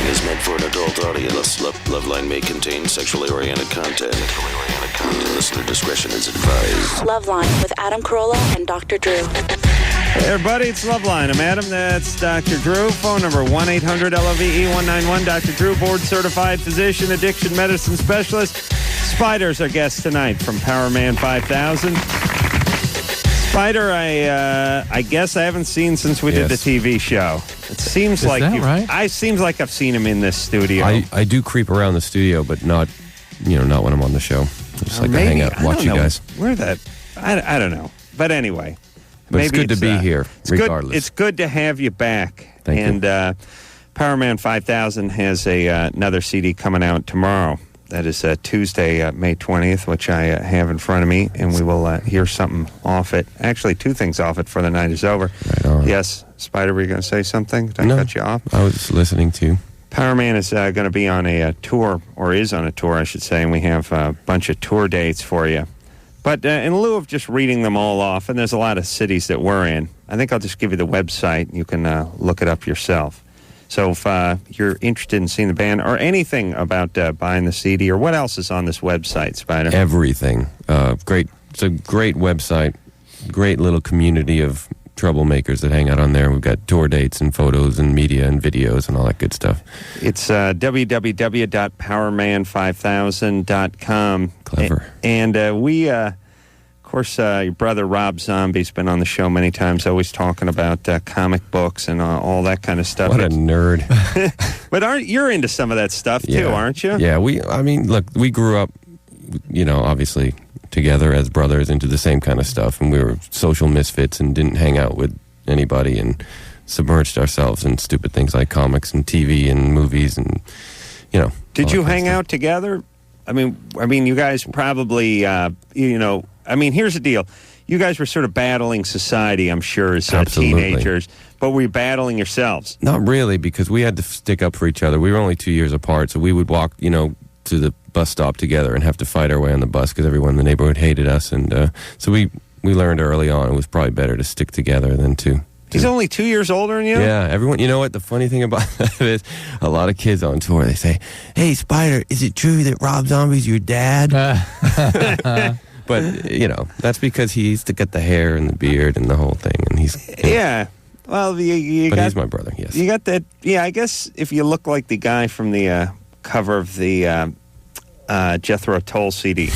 is meant for an adult audience. LoveLine may contain sexually oriented content. Listener discretion is advised. LoveLine with Adam Carolla and Dr. Drew. Hey everybody, it's LoveLine. I'm Adam, that's Dr. Drew. Phone number 1-800-LOVE-191. Dr. Drew, board-certified physician, addiction medicine specialist. Spider's our guest tonight from Powerman 5000. Spider, I guess I haven't seen since we did the TV show. It seems Is like that right? Seems like I've seen him in this studio. I do creep around the studio, but not when I'm on the show. Just like to hang out, watch you guys. Where that? I don't know. But anyway. But it's good to be here, regardless. It's good to have you back. Thank you. And Powerman 5000 has another CD coming out tomorrow. That is Tuesday, May 20th, which I have in front of me, and we will hear something off it. Actually, two things off it before the night is over. Right on. Yes, Spider, were you going to say something? Did I cut you off? I was listening to you. Powerman is going to be on a tour, or is on a tour, I should say, and we have a bunch of tour dates for you. But in lieu of just reading them all off, and there's a lot of cities that we're in, I think I'll just give you the website. You can look it up yourself. So if you're interested in seeing the band or anything about buying the CD, or what else is on this website, Spider? Everything. Great. It's a great website. Great little community of troublemakers that hang out on there. We've got tour dates and photos and media and videos and all that good stuff. It's www.powerman5000.com. Clever. And we... of course, your brother Rob Zombie's been on the show many times, always talking about comic books and all that kind of stuff. What a nerd. But you're into some of that stuff, too, aren't you? Yeah, look, we grew up, obviously together as brothers into the same kind of stuff, and we were social misfits and didn't hang out with anybody and submerged ourselves in stupid things like comics and TV and movies and, Did you hang out together? I mean, you guys probably, here's the deal. You guys were sort of battling society, I'm sure, as teenagers. But were you battling yourselves? Not really, because we had to stick up for each other. We were only 2 years apart, so we would walk, to the bus stop together and have to fight our way on the bus because everyone in the neighborhood hated us. And so we learned early on it was probably better to stick together than to... He's only 2 years older than you? Yeah, everyone, you know what, the funny thing about that is a lot of kids on tour, they say, "Hey, Spider, is it true that Rob Zombie's your dad?" But, that's because he's got the hair and the beard and the whole thing, and he's... Yeah, well, but he's my brother, yes. You got that, I guess if you look like the guy from the cover of the Jethro Tull CD,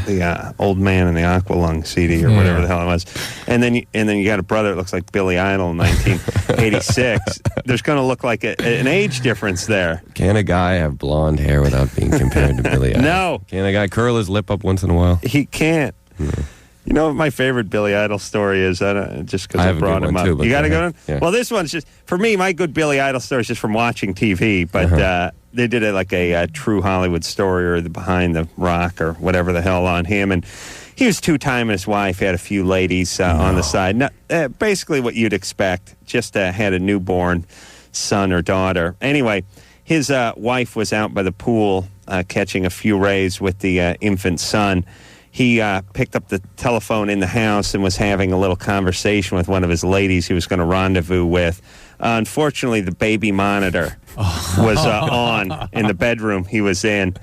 the Old Man in the Aqualung CD or whatever the hell it was, and then you got a brother that looks like Billy Idol in 1986. There's going to look like an age difference there. Can a guy have blonde hair without being compared to Billy Idol? No. Can a guy curl his lip up once in a while? He can't. No. You know what my favorite Billy Idol story is? Just because I brought him up. Too, you got a good one? Yeah. Well, this one's just, for me, my good Billy Idol story is just from watching TV, but they did it like a true Hollywood story or the Behind the Rock or whatever the hell on him, and he was two-timing his wife, had a few ladies on the side. No, basically what you'd expect, just had a newborn son or daughter. Anyway, his wife was out by the pool catching a few rays with the infant son. He picked up the telephone in the house and was having a little conversation with one of his ladies he was going to rendezvous with. Unfortunately, the baby monitor was on in the bedroom he was in.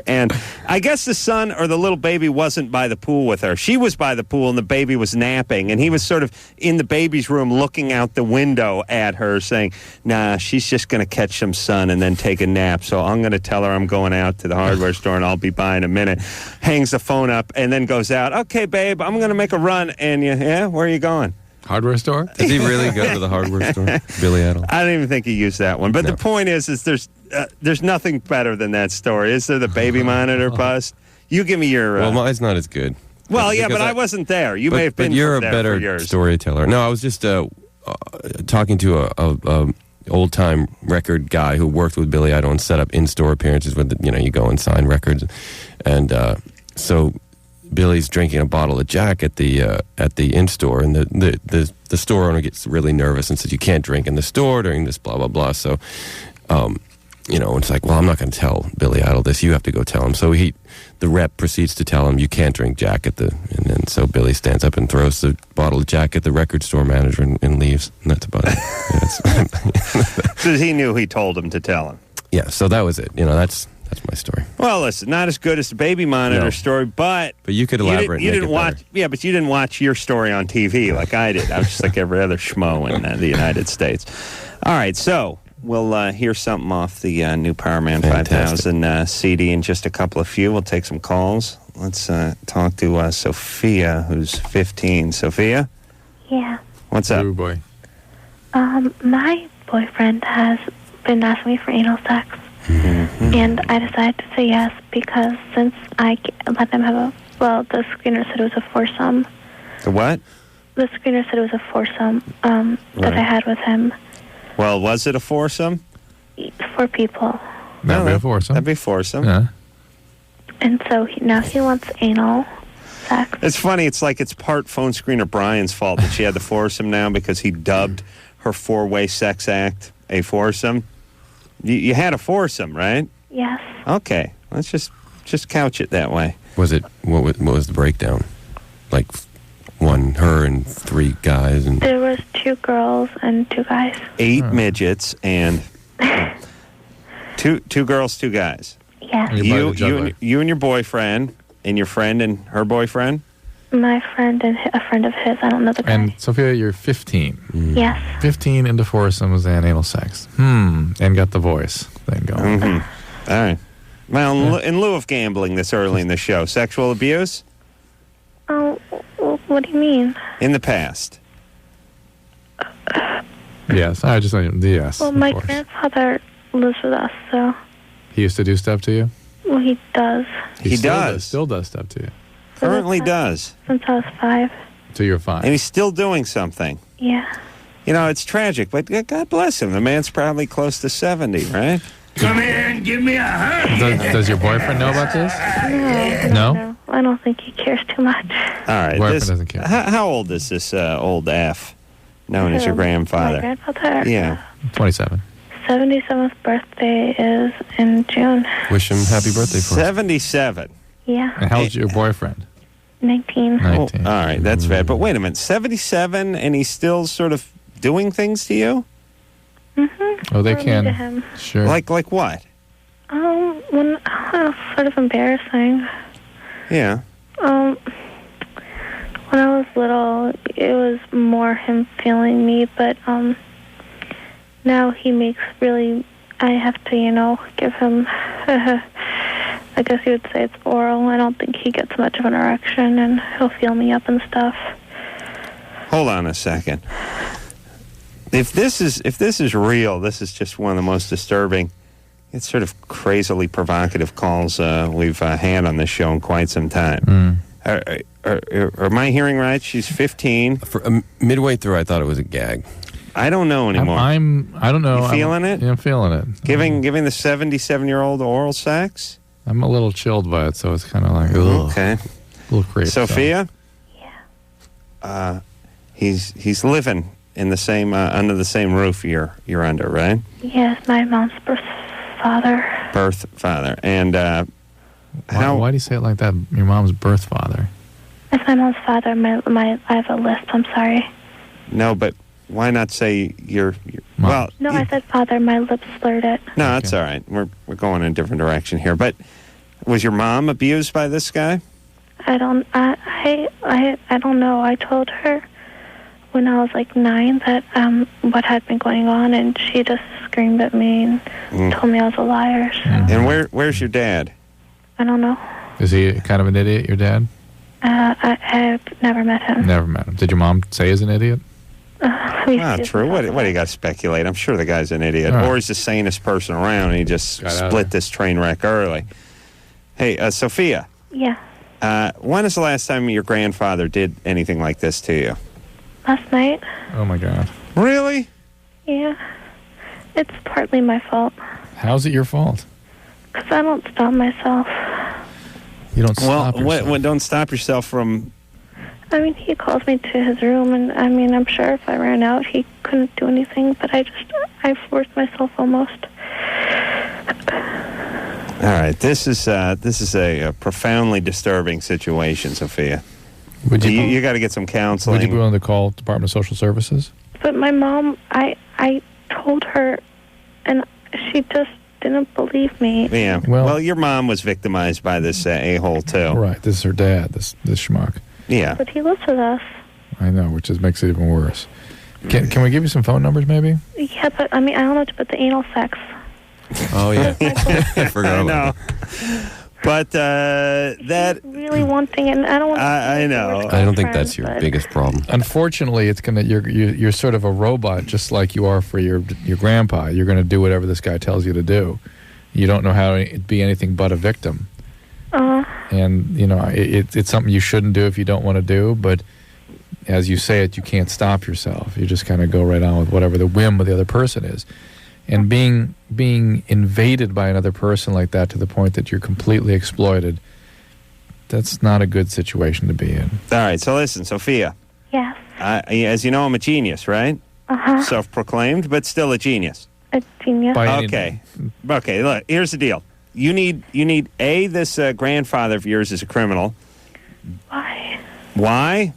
And I guess the son or the little baby wasn't by the pool with her. She was by the pool and the baby was napping. And he was sort of in the baby's room looking out the window at her saying, "Nah, she's just going to catch some sun and then take a nap. So I'm going to tell her I'm going out to the hardware store and I'll be by in a minute." Hangs the phone up and then goes out. "Okay, babe, I'm going to make a run." And where are you going? Hardware store? Does he really go to the hardware store? Billy Idol? I don't even think he used that one. But the point is there's nothing better than that story. Is there the baby monitor bust? You give me your... well, mine's not as good. Well, yeah, but I wasn't there. You may have been But you're a there better storyteller. No, I was just talking to a old-time record guy who worked with Billy Idol and set up in-store appearances with, you go and sign records. And so... Billy's drinking a bottle of Jack at the in-store, and the store owner gets really nervous and says, "You can't drink in the store during this blah blah blah." So, it's like, well, I'm not going to tell Billy Idol this. You have to go tell him. So the rep proceeds to tell him, "You can't drink Jack and then so Billy stands up and throws the bottle of Jack at the record store manager and leaves, and that's about it. So he knew he told him to tell him. Yeah, so that was it. That's my story. Well, listen, not as good as the baby monitor story, but you could elaborate. You didn't watch. Yeah, but you didn't watch your story on TV like I did. I was just like every other schmo in the United States. All right, so we'll hear something off the new Powerman 5000 CD in just a couple of few. We'll take some calls. Let's talk to Sophia, who's 15. Sophia? Yeah. What's up? Oh, boy. My boyfriend has been asking me for anal sex. Mm-hmm. And I decided to say yes because since I let them have the screener said it was a foursome. The what? The screener said it was a foursome that I had with him. Well, was it a foursome? 4 people. That'd be a foursome. That'd be foursome. Yeah. And so now he wants anal sex. It's funny. It's like it's part phone screener Brian's fault that she had the foursome now because he dubbed her 4-way sex act a foursome. You had a foursome, right? Yes. Okay. Let's just couch it that way. Was it what was the breakdown? Like her and 3 guys and There was 2 girls and 2 guys. 8 midgets and 2 girls, 2 guys. Yeah. You and your boyfriend and your friend and her boyfriend? My friend and a friend of his. I don't know the guy. And Sophia, you're 15. Yes. 15 into foursomes and anal sex. And got the voice thing going. Mm-hmm. All right. Well, in lieu of gambling this early in the show, sexual abuse? Oh, what do you mean? In the past. Yes, I just yes. Well, my grandfather lives with us, so. He used to do stuff to you? Well, he does. He does. Still does stuff to you. Currently does. Since I was 5. So you're fine. And he's still doing something. Yeah. It's tragic, but God bless him. The man's probably close to 70, right? Come here and give me a hug. Does your boyfriend know about this? No? I don't think he cares too much. All right. Boyfriend doesn't care. How old is this old F known as your grandfather? My grandfather? Yeah. 27. 77th birthday is in June. wish him happy birthday for us. 77. Yeah. And how old's your boyfriend? 19. 19. All right, that's bad. But wait a minute, 77 and he's still sort of doing things to you? Mm-hmm. Oh, they To can. him. Sure. Like what? Sort of embarrassing. Yeah. When I was little, it was more him feeling me, but now he makes really. I have to, give him. I guess you would say it's oral. I don't think he gets much of an erection, and he'll feel me up and stuff. Hold on a second. If this is real, this is just one of the most disturbing. It's sort of crazily provocative calls we've had on this show in quite some time. Am I hearing right? She's 15. Midway through, I thought it was a gag. I don't know anymore. I don't know. You feeling it? Yeah, I'm feeling it. Giving the 77-year-old oral sex? I'm a little chilled by it, so it's kind of like, ugh, Okay. a little crazy. Sophia? Yeah. He's living in the same under the same roof you're under, right? Yes, my mom's birth father. Birth father. And Why do you say it like that? Your mom's birth father. It's my mom's father. I have a lisp. I'm sorry. No, but why not say your Mom. well? No, I said father. My lips slurred it. No, that's all right. We're going in a different direction here. But was your mom abused by this guy? I don't know. I told her when I was like 9 that what had been going on, and she just screamed at me and told me I was a liar. So And where's your dad? I don't know. Is he kind of an idiot, your dad? I've never met him. Never met him. Did your mom say he's an idiot? Not true. What do you got to speculate? I'm sure the guy's an idiot, All right. or he's the sanest person around. And he just Got out split of this train wreck early. Hey, Sophia. Yeah. When is the last time your grandfather did anything like this to you? Last night. Oh, my God. Really? Yeah. It's partly my fault. How's it your fault? Because I don't stop myself. You don't stop yourself. Don't stop yourself from... I mean, he calls me to his room, and I mean, I'm sure if I ran out, he couldn't do anything, but I forced myself almost. All right, this is a profoundly disturbing situation, Sophia. You got to get some counseling. Would you be willing to call Department of Social Services? But my mom, I told her and she just didn't believe me. Yeah. Well, your mom was victimized by this a-hole, too. Right. This is her dad, this schmuck. Yeah. But he lives with us. I know, which makes it even worse. Can we give you some phone numbers, maybe? Yeah, but I mean, I don't know about the anal sex. Oh, yeah. I forgot about that. But that... really wanting it, and I don't want to... I know. I don't think that's your biggest problem. Unfortunately, it's gonna. You're sort of a robot, just like you are for your grandpa. You're gonna do whatever this guy tells you to do. You don't know how to be anything but a victim. And you know it's something you shouldn't do if you don't want to do. But as you say it, you can't stop yourself. You just kind of go right on with whatever the whim of the other person is. And being invaded by another person like that to the point that you're completely exploited, that's not a good situation to be in. All right, so listen, Sophia. Yes. As you know, I'm a genius, right? Self-proclaimed, but still a genius. A genius. Okay, look, here's the deal. You need this grandfather of yours is a criminal. Why? Why?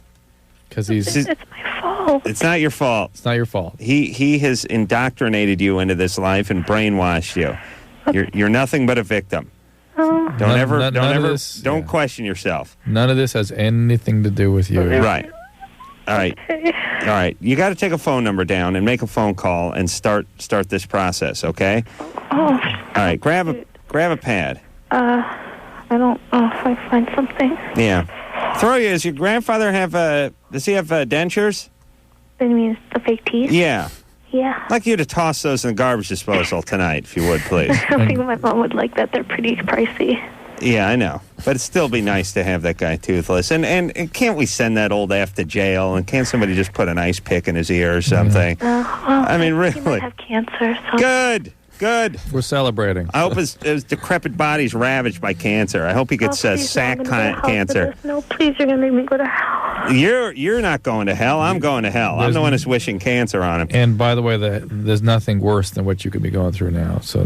Because it's my fault. It's not your fault. It's not your fault. He has indoctrinated you into this life and brainwashed you. You're nothing but a victim. Don't question yourself. None of this has anything to do with you. Right. All right. You got to take a phone number down and make a phone call and start this process. Okay. All right. Grab a pad. I don't know if I find something. Yeah. Does your grandfather have does he have dentures? That means the fake teeth? Yeah. Yeah. I'd like you to toss those in the garbage disposal tonight, if you would, please. I don't think my mom would like that. They're pretty pricey. Yeah, I know. But it'd still be nice to have that guy toothless. And can't we send that old F to jail? And can't somebody just put an ice pick in his ear or something? I mean, really. He might have cancer. So. Good. We're celebrating. I hope his decrepit body's ravaged by cancer. I hope he gets sac cancer. No, please, you're going to make me go to hell. You're not going to hell. I'm going to hell. I'm the one who's wishing cancer on him. And by the way, there's nothing worse than what you could be going through now. So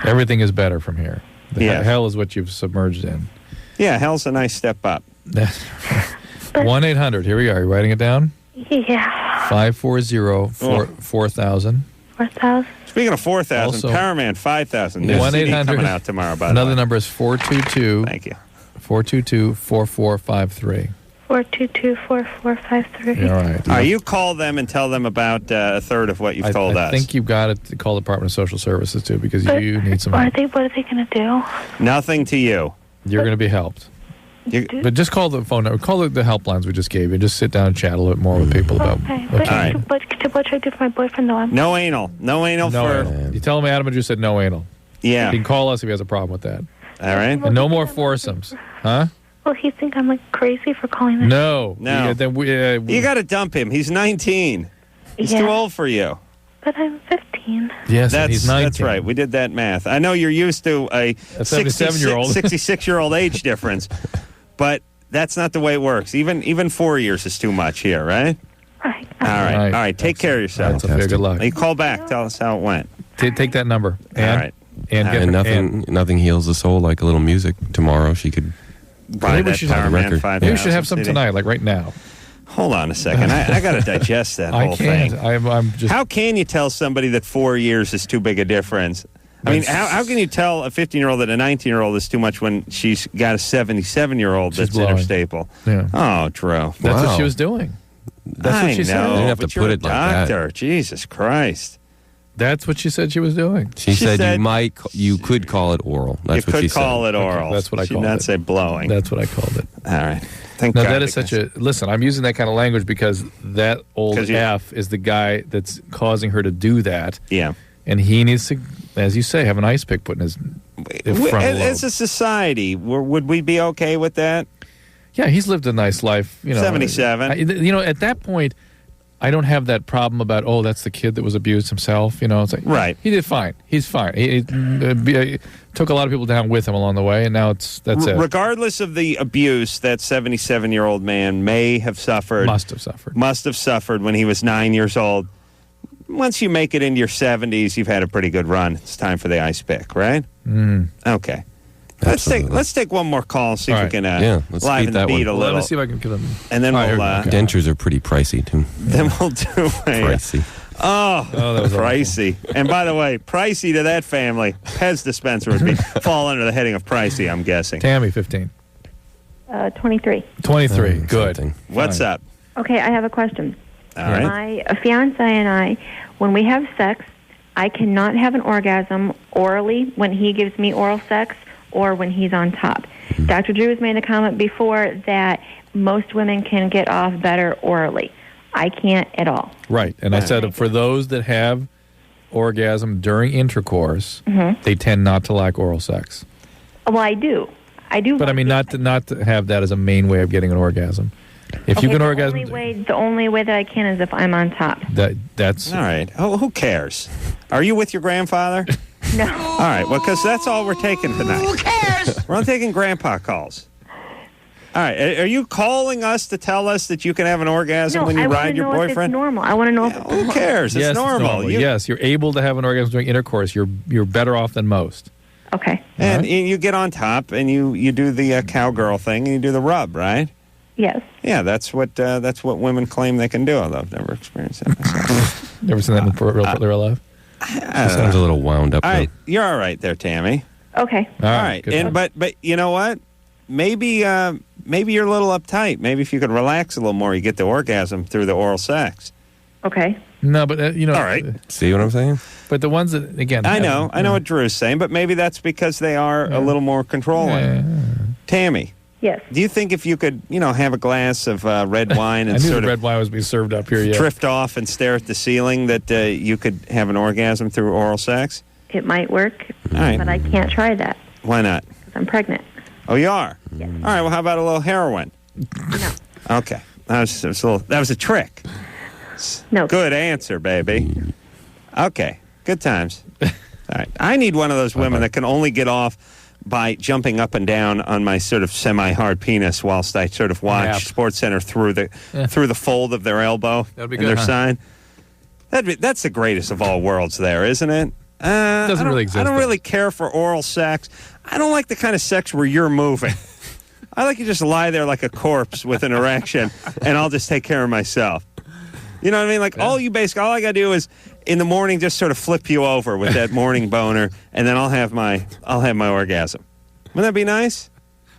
everything is better from here. Hell is what you've submerged in. Yeah, hell's a nice step up. 1-800, here we are. Are you writing it down? Yeah. 540-4000. 4,000. Speaking of 4,000, Powerman 5,000. 1-800 coming out tomorrow. By another number is 422. Thank you. 422-4453. 422-4453. All right. You call them and tell them about a third of what you've told us. I think you've got to call the Department of Social Services too, because you need some help. What are they going to do? Nothing to you. You're going to be helped. But just call the phone number. Call the helplines we just gave you. Just sit down and chat a little bit more with people about. Okay. Okay. But what should I do for my boyfriend though? No anal. No anal. You tell him Adam just said no anal. Yeah. He can call us if he has a problem with that. All right. And no more foursomes, huh? Will he think I'm like crazy for calling this? No. You got to dump him. He's 19. He's too old for you. But I'm 15. Yes, he's 19. That's right. We did that math. I know you're used to a 77-year-old, 66-year-old age difference, but that's not the way it works. Even 4 years is too much here, right? Right. All right. Take care of yourself. Good luck. You call back. Tell us how it went. Take that number. All right. And nothing heals the soul like a little music. Tomorrow she could buy that Powerman 5,000. Maybe we should have some tonight, like right now. Hold on a second. I got to digest that whole thing. I'm just. How can you tell somebody that 4 years is too big a difference? I mean, how can you tell a 15-year-old that a 19-year-old is too much when she's got a 77-year-old that's in her staple? Yeah. Oh, Drew. That's what she was doing. That's what she said. You didn't have to put it like that. Jesus Christ. That's what she said she was doing. She said you could call it oral. That's what she said. You could call it oral. Okay, that's what I called it. She did not say blowing. That's what I called it. All right. Thank God. That is such a... Listen, I'm using that kind of language because that old F is the guy that's causing her to do that. Yeah. And he needs to, as you say, have an ice pick put in his frontal lobe. As a society, would we be okay with that? Yeah, he's lived a nice life. 77. At that point, I don't have that problem about, that's the kid that was abused himself. It's like, right. He did fine. He's fine. He took a lot of people down with him along the way, and now that's it. Regardless of the abuse that 77-year-old man may have suffered. Must have suffered when he was 9 years old. Once you make it into your 70s, you've had a pretty good run. It's time for the ice pick, right? Okay. Let's take one more call and see if we can liven the beat a little. Let's see if I can get them. And then dentures are pretty pricey too. Then we'll do pricey. Oh, that was pricey. And by the way, pricey to that family, Pez dispenser would fall under the heading of pricey, I'm guessing. Tammy, 15. 23. 23. Good. Something. What's up? Okay, I have a question. All right. My fiance and I, when we have sex, I cannot have an orgasm orally when he gives me oral sex or when he's on top. Dr. Drew has made a comment before that most women can get off better orally. I can't at all. Right. And I said for those that have orgasm during intercourse, they tend not to like oral sex. Well, I do. But I mean, not to have that as a main way of getting an orgasm. If you can orgasm, the only way that I can is if I'm on top. That's all right. Oh, who cares? Are you with your grandfather? No. All right. Well, because that's all we're taking tonight. Who cares? We're not taking grandpa calls. All right. Are you calling us to tell us that you can have an orgasm when you ride your boyfriend? If it's normal. I want to know if it's normal. Who cares? It's normal. Yes, you're able to have an orgasm during intercourse. You're better off than most. Okay. And you get on top and you do the cowgirl thing and you do the rub, right? Yes. Yeah, that's what women claim they can do. Although I've never experienced that myself. Never seen that in real life. Sounds a little wound up. All right, you're all right there, Tammy. Okay. All right. And but you know what? Maybe you're a little uptight. Maybe if you could relax a little more, you get the orgasm through the oral sex. Okay. No, but all right. See what I'm saying? But the ones that again, I know what Drew's saying, but maybe that's because they are a little more controlling. Tammy. Yes. Do you think if you could, have a glass of red wine and I knew sort of red wine was being served up here, drift off and stare at the ceiling that you could have an orgasm through oral sex? It might work, all right. but I can't try that. Why not? Because I'm pregnant. Oh, you are? Yes. All right, well, how about a little heroin? No. Okay. That was a trick. No. Good answer, baby. Okay. Good times. All right. I need one of those women that can only get off by jumping up and down on my sort of semi-hard penis whilst I sort of watch SportsCenter through the fold of their elbow That'd be and good, their sign. That's the greatest of all worlds there, isn't it? Doesn't really exist. I don't really care for oral sex. I don't like the kind of sex where you're moving. I like you just lie there like a corpse with an erection, and I'll just take care of myself. You know what I mean? Like all I gotta do is in the morning just sort of flip you over with that morning boner, and then I'll have my orgasm. Wouldn't that be nice?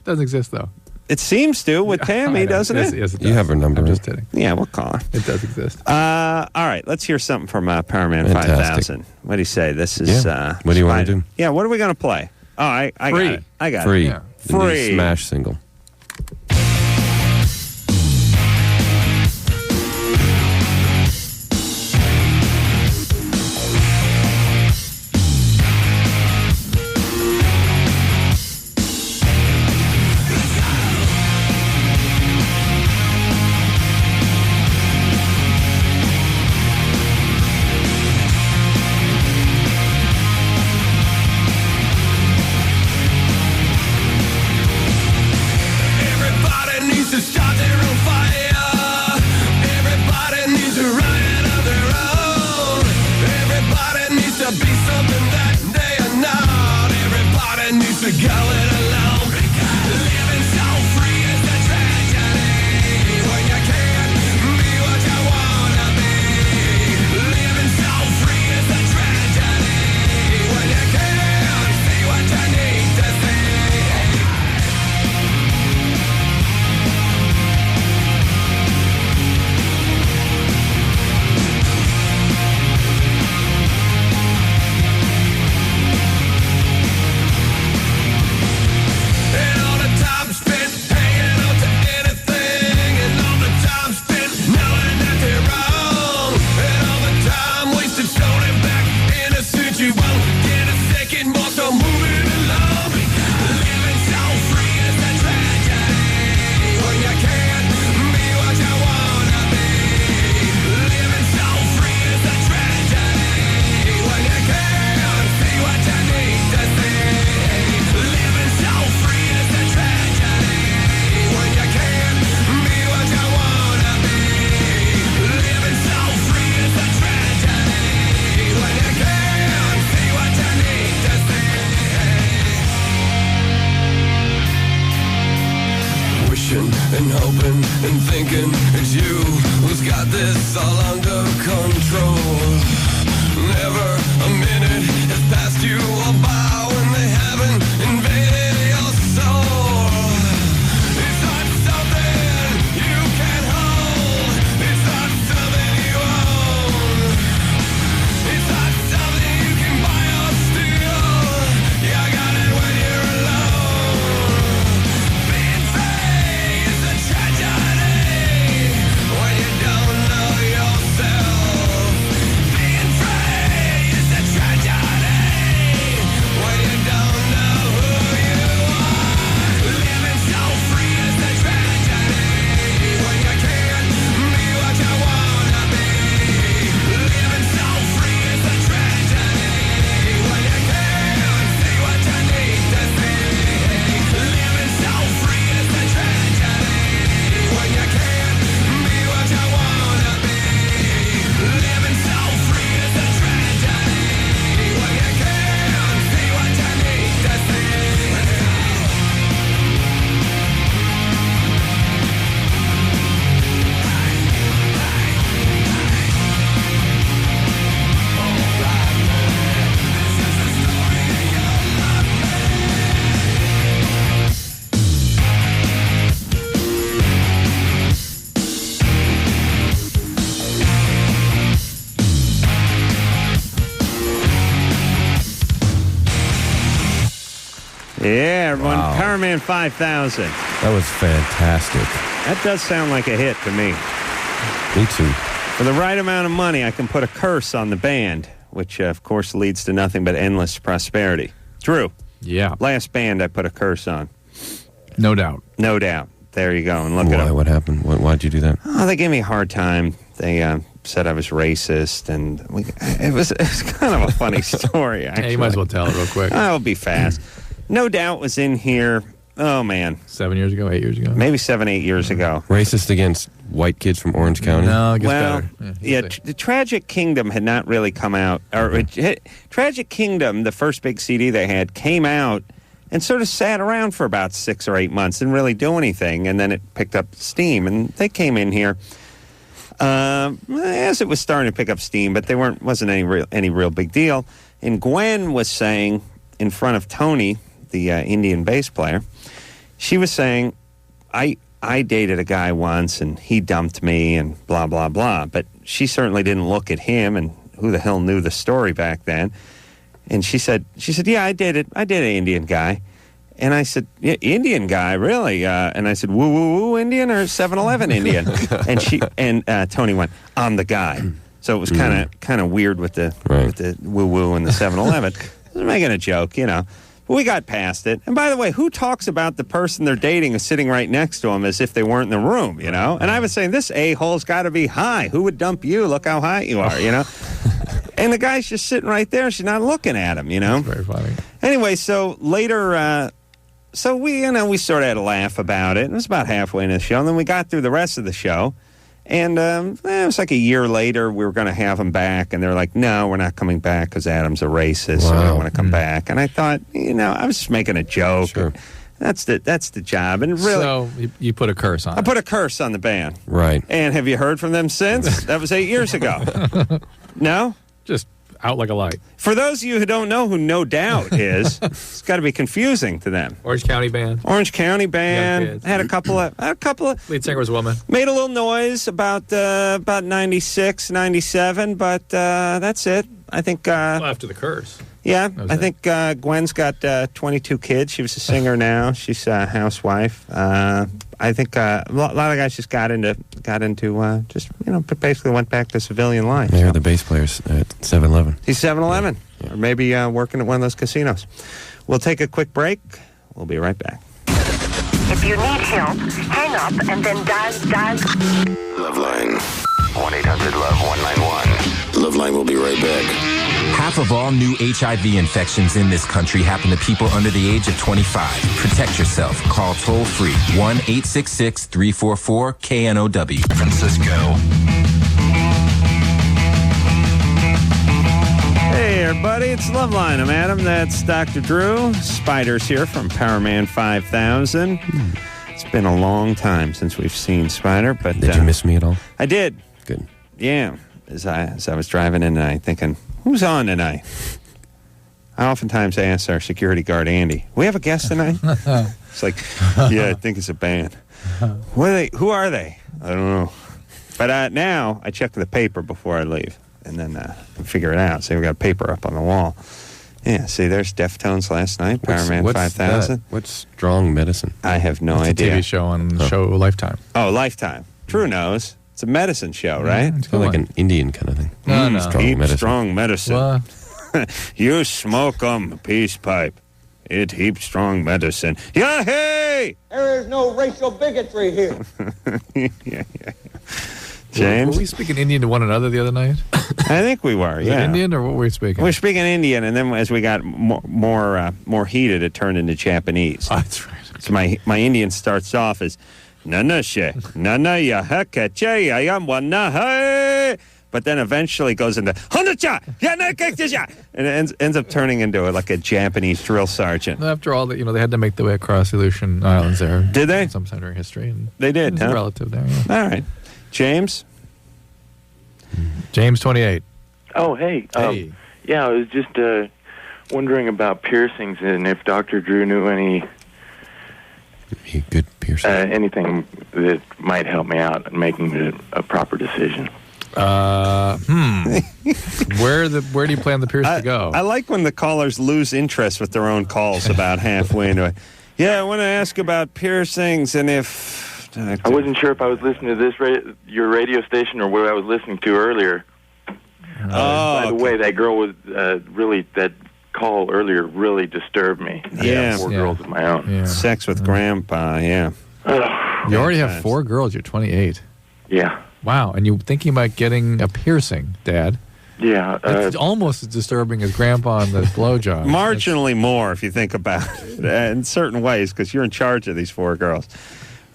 Doesn't exist though. It seems to with Tammy, doesn't it? Yes, it does. You have her number. I'm just kidding. Yeah, we'll call her. It does exist. All right, let's hear something from Powerman Fantastic. 5000. What do you say? This is what do you want to do? Yeah, what are we going to play? Oh, I got it. I got Free. it. Yeah. Free. The new Smash single. hoping and thinking it's you who's got this all under control. Never a minute has passed you all by when they haven't invaded your soul. It's not something you can hold. It's not something you own. It's not something you can buy or steal. You got it when you're alone. Being free is a tragedy when you don't know yourself. Being free is a tragedy when you don't know who you are. Living so free is a tragedy when you can't be what you wanna be. Living so free is a tragedy when you can't see what you need to see. Living so free is a tragedy when you can't be what you wanna be. Living so free is a tragedy when you can't see what you need to see. Yeah, everyone. Wow. Powerman 5000. That was fantastic. That does sound like a hit to me. Me too. For the right amount of money, I can put a curse on the band, which, of course, leads to nothing but endless prosperity. Drew, Yeah, last band I put a curse on. no doubt. No doubt. There you go. And look it Why? up. What happened? Why'd you do that? Oh, they gave me a hard time. They said I was racist, and it was kind of a funny story, actually. Hey, you might as well tell it real quick. I'll be fast. No Doubt was in here, oh, man, 7 years ago, 8 years ago. maybe 7, 8 years ago. Racist against white kids from Orange County? No, it gets Well, better. yeah, we'll see. the Tragic Kingdom had not really come out. Tragic Kingdom, the first big CD they had, came out and sort of sat around for about 6 or 8 months, didn't really do anything, and then it picked up steam, and they came in here as it was starting to pick up steam, but they wasn't any real big deal. And Gwen was saying in front of Tony, the Indian bass player, she was saying, I dated a guy once and he dumped me and blah, blah, blah. But she certainly didn't look at him, and who the hell knew the story back then? And she said, yeah, I dated an Indian guy. And I said, yeah, Indian guy, really? And I said, woo Indian or 7-Eleven Indian? and Tony went, I'm the guy. So it was kind of weird with the woo and the 7-Eleven. I was making a joke, you know. But we got past it. And by the way, who talks about the person they're dating is sitting right next to them as if they weren't in the room, you know? And I was saying, this a-hole's got to be high. Who would dump you? Look how high you are, you know? And the guy's just sitting right there. She's not looking at him, you know? Very funny. Anyway, so later, so we sort of had a laugh about it. It was about halfway in the show. And then we got through the rest of the show. And it was like a year later, we were going to have him back. And they're like, no, we're not coming back because Adam's a racist. So we don't want to come back. And I thought, I was just making a joke. Sure. That's the job. And really, So you put a curse on I it. put a curse on the band. Right. And have you heard from them since? That was 8 years ago. No? Just out like a light. For those of you who don't know who No Doubt is, it's got to be confusing to them. Orange County band. Orange County Young band kids. had a couple of Lead singer was a woman. made a little noise about 96, 97, but that's it. I think Well, after the curse. yeah, was I it. think Gwen's got 22 kids. She was a singer now. She's a housewife. I think a lot of guys just got into just basically went back to civilian life. They're So. the bass players at 7-Eleven. He's 7-Eleven, or maybe working at one of those casinos. We'll take a quick break. We'll be right back. If you need help, hang up and then dial. LoveLine. 1-800-LOVE-191. LoveLine will be right back. Half of all new HIV infections in this country happen to people under the age of 25. Protect yourself. Call toll-free 1-866-344-KNOW. Francisco. Hey, everybody, it's LoveLine. I'm Adam. That's Dr. Drew. Spider's here from Powerman 5000. It's been a long time since we've seen Spider, but... Did you miss me at all? I did. Good. Yeah. As I was driving in tonight thinking, who's on tonight? I oftentimes ask our security guard, Andy, we have a guest tonight? It's like, yeah, I think it's a band. Who are they? I don't know. But now I check the paper before I leave and then figure it out. See, we got paper up on the wall. Yeah, see, there's Deftones last night, Powerman 5000. What's Strong Medicine? I have no It's idea. a TV show on Lifetime. Oh, Lifetime. Drew knows. It's a medicine show, right? It's kind of like an Indian kind of thing. No. Strong medicine. What? You smoke peace pipe. It heaps strong medicine. Yeah, hey! There is no racial bigotry here. yeah. James? Were we speaking Indian to one another the other night? I think we were, Was it Indian, or what were we speaking? We were speaking Indian, and then as we got more heated, it turned into Japanese. Oh, that's right. So my Indian starts off as Nana she, Nana ya hekache ya yamwana hey. But then eventually goes into Hondacha, and it ends up turning into like a Japanese drill sergeant. After all, that they had to make their way across the Aleutian Islands there. Did they? Sometime during history. And they did, there's huh? a relative there, yeah. All right. James? James, 28. Oh, hey. Yeah, I was just wondering about piercings and if Dr. Drew knew any good piercing. Anything that might help me out in making a proper decision. Where do you plan the pierce to go? I like when the callers lose interest with their own calls about halfway into it. Yeah, I want to ask about piercings and if... I wasn't sure if I was listening to your radio station or what I was listening to earlier. By the way, that girl was that call earlier really disturbed me. I have 4 girls of my own. Yeah. Sex with Grandpa, yeah. You already have 4 girls. You're 28. Yeah. Wow, and you're thinking about getting a piercing, Dad. Yeah. It's almost as disturbing as Grandpa and the blowjob. Marginally more, if you think about it, in certain ways, because you're in charge of these 4 girls.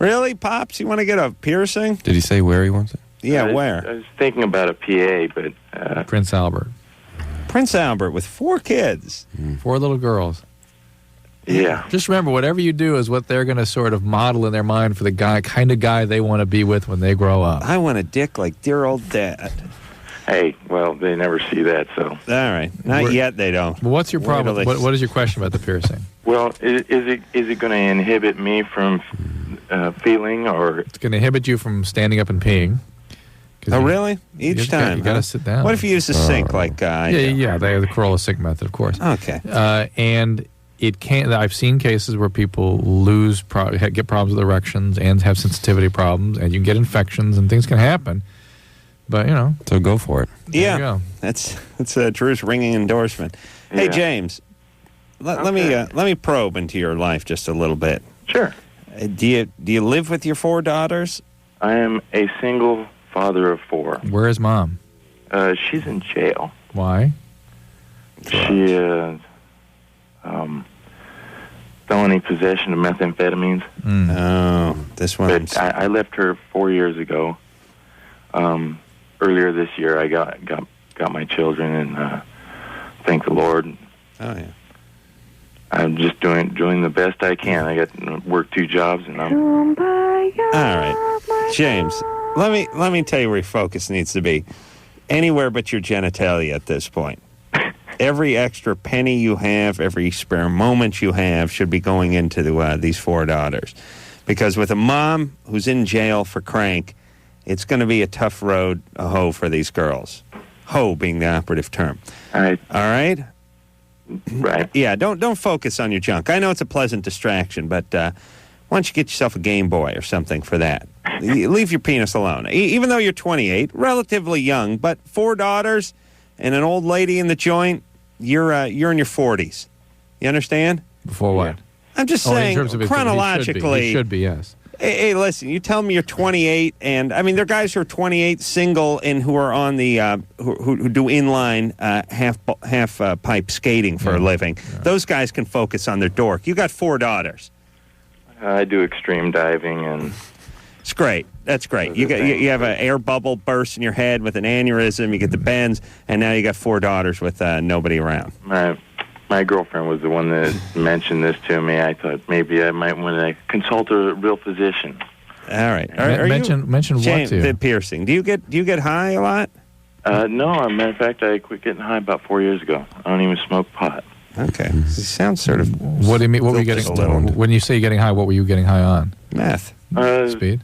Really, Pops? You want to get a piercing? Did he say where he wants it? Yeah, where? I was thinking about a PA, but... Prince Albert. Prince Albert with 4 kids. 4 little girls. Yeah. Just remember, whatever you do is what they're going to sort of model in their mind for the kind of guy they want to be with when they grow up. I want a dick like dear old Dad. Hey, well, they never see that, so... All right. Not yet, they don't. Well, what's your problem? What is your question about the piercing? Well, is it going to inhibit me from feeling, or... It's going to inhibit you from standing up and peeing. Oh, really? Each time? You got to sit down. What if you use the sink like I do? Yeah, they have the Corolla sink method, of course. Okay. And it can't... I've seen cases where people get problems with erections and have sensitivity problems, and you can get infections, and things can happen. But, So go for it. Yeah. Go. That's Drew's ringing endorsement. Yeah. Hey, James, let me probe into your life just a little bit. Sure. Do you live with your 4 daughters? I am a single father of 4. Where is Mom? She's in jail. Why? She felony possession of methamphetamines. Oh, this one. But I left her 4 years ago. Earlier this year, I got my children, and thank the Lord. Oh yeah. I'm just doing the best I can. I got to work 2 jobs, and I'm... All right, James. Let me tell you where your focus needs to be. Anywhere but your genitalia at this point. Every extra penny you have, every spare moment you have, should be going into these 4 daughters, because with a mom who's in jail for crank, it's going to be a tough road a hoe for these girls. Hoe being the operative term. All right. All right. Right. Yeah, don't focus on your junk. I know it's a pleasant distraction, but why don't you get yourself a Game Boy or something for that? Leave your penis alone. Even though you're 28, relatively young, but 4 daughters and an old lady in the joint, you're in your 40s. You understand? Before what? I'm just saying, in terms of chronologically. He should be, yes. Hey, listen, you tell me you're 28, and I mean, there are guys who are 28, single, and who are on the, who do inline half pipe skating for a living. Yeah. Those guys can focus on their dork. You got 4 daughters. I do extreme diving, and... It's great. That's great. You have an air bubble burst in your head with an aneurysm, you get the bends, and now you got 4 daughters with nobody around. Right. my girlfriend was the one that mentioned this to me. I thought maybe I might want to consult a real physician. All right. Mention what to you? The piercing. Do you get high a lot? No, as a matter of fact, I quit getting high about 4 years ago. I don't even smoke pot. Okay. You sound sort of... What do you mean? What were you getting? When you say getting high, what were you getting high on? Meth. Speed?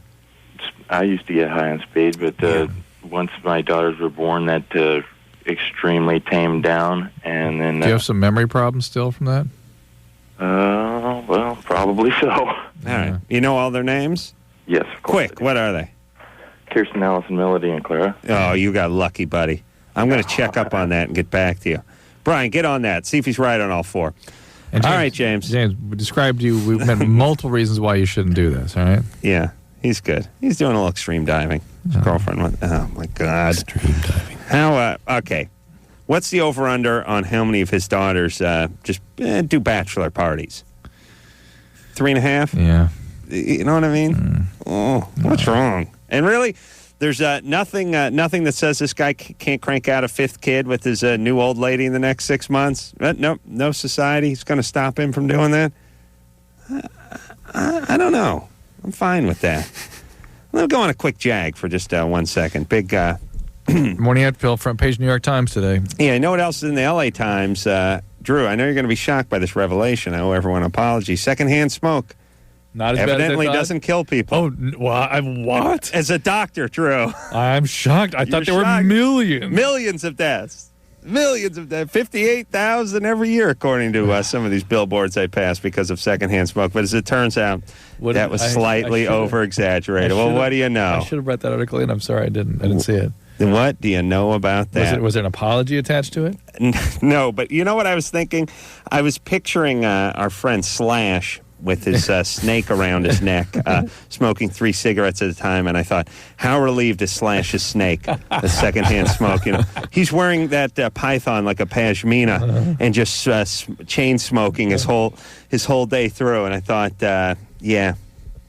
I used to get high on speed, but once my daughters were born, that extremely tamed down. And then, do you have some memory problems still from that? Well, probably so. All right. You know all their names? Yes, of course. Quick, what are they? Kirsten, Allison, Melody, and Clara. Oh, you got lucky, buddy. I'm going to check up on that and get back to you. Brian, get on that. See if he's right on all four. And James, all right, James. James, we described to you, we've met multiple reasons why you shouldn't do this, all right? Yeah, he's good. He's doing a little extreme diving. His girlfriend went, oh, my God. Extreme diving. Okay. What's the over-under on how many of his daughters just do bachelor parties? 3.5? Yeah. You know what I mean? What's wrong? And really, there's nothing that says this guy can't crank out a fifth kid with his new old lady in the next 6 months. No society's going to stop him from doing that. I don't know. I'm fine with that. Let me go on a quick jag for just 1 second. Big Morning ad, Phil, front page New York Times today. Yeah, you know what else is in the L.A. Times? Drew, I know you're going to be shocked by this revelation. I owe everyone an apology. Secondhand smoke. Not as evidently bad as doesn't kill people. Oh, what? As a doctor, Drew. I'm shocked. I thought there were millions. Millions of deaths. Millions of deaths. 58,000 every year, according to some of these billboards I passed because of secondhand smoke. But as it turns out, that was slightly over-exaggerated. Well, what do you know? I should have read that article in. I'm sorry I didn't see it. What do you know about that? Was there an apology attached to it? No, but you know what I was thinking? I was picturing our friend Slash with his snake around his neck, smoking 3 cigarettes at a time, and I thought, how relieved is Slash's snake, the secondhand smoke? You know, he's wearing that python like a pashmina and just chain smoking his whole day through. And I thought, yeah,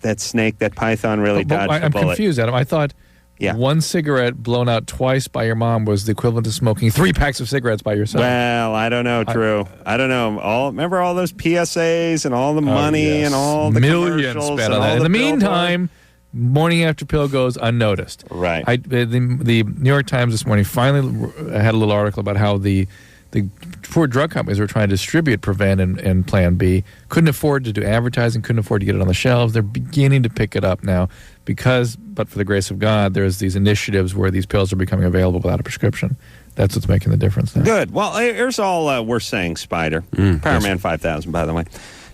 that snake, that python really dodged the bullet. I'm confused, Adam. I thought. Yeah. 1 cigarette blown out twice by your mom was the equivalent to smoking 3 packs of cigarettes by yourself. Well, I don't know, Drew. I don't know. Remember all those PSAs and all the money and all the millions commercials spent on that. In the meantime, Morning After Pill goes unnoticed. Right. The New York Times this morning finally had a little article about how the poor drug companies were trying to distribute Prevent and Plan B, couldn't afford to do advertising, couldn't afford to get it on the shelves. They're beginning to pick it up now because, but for the grace of God, there's these initiatives where these pills are becoming available without a prescription. That's what's making the difference now. Good. Well, here's all we're saying, Spider. Powerman 5000, by the way.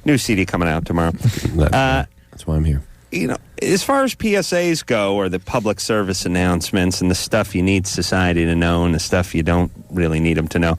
New CD coming out tomorrow. That's why I'm here. You know, as far as PSAs go, or the public service announcements and the stuff you need society to know and the stuff you don't really need them to know,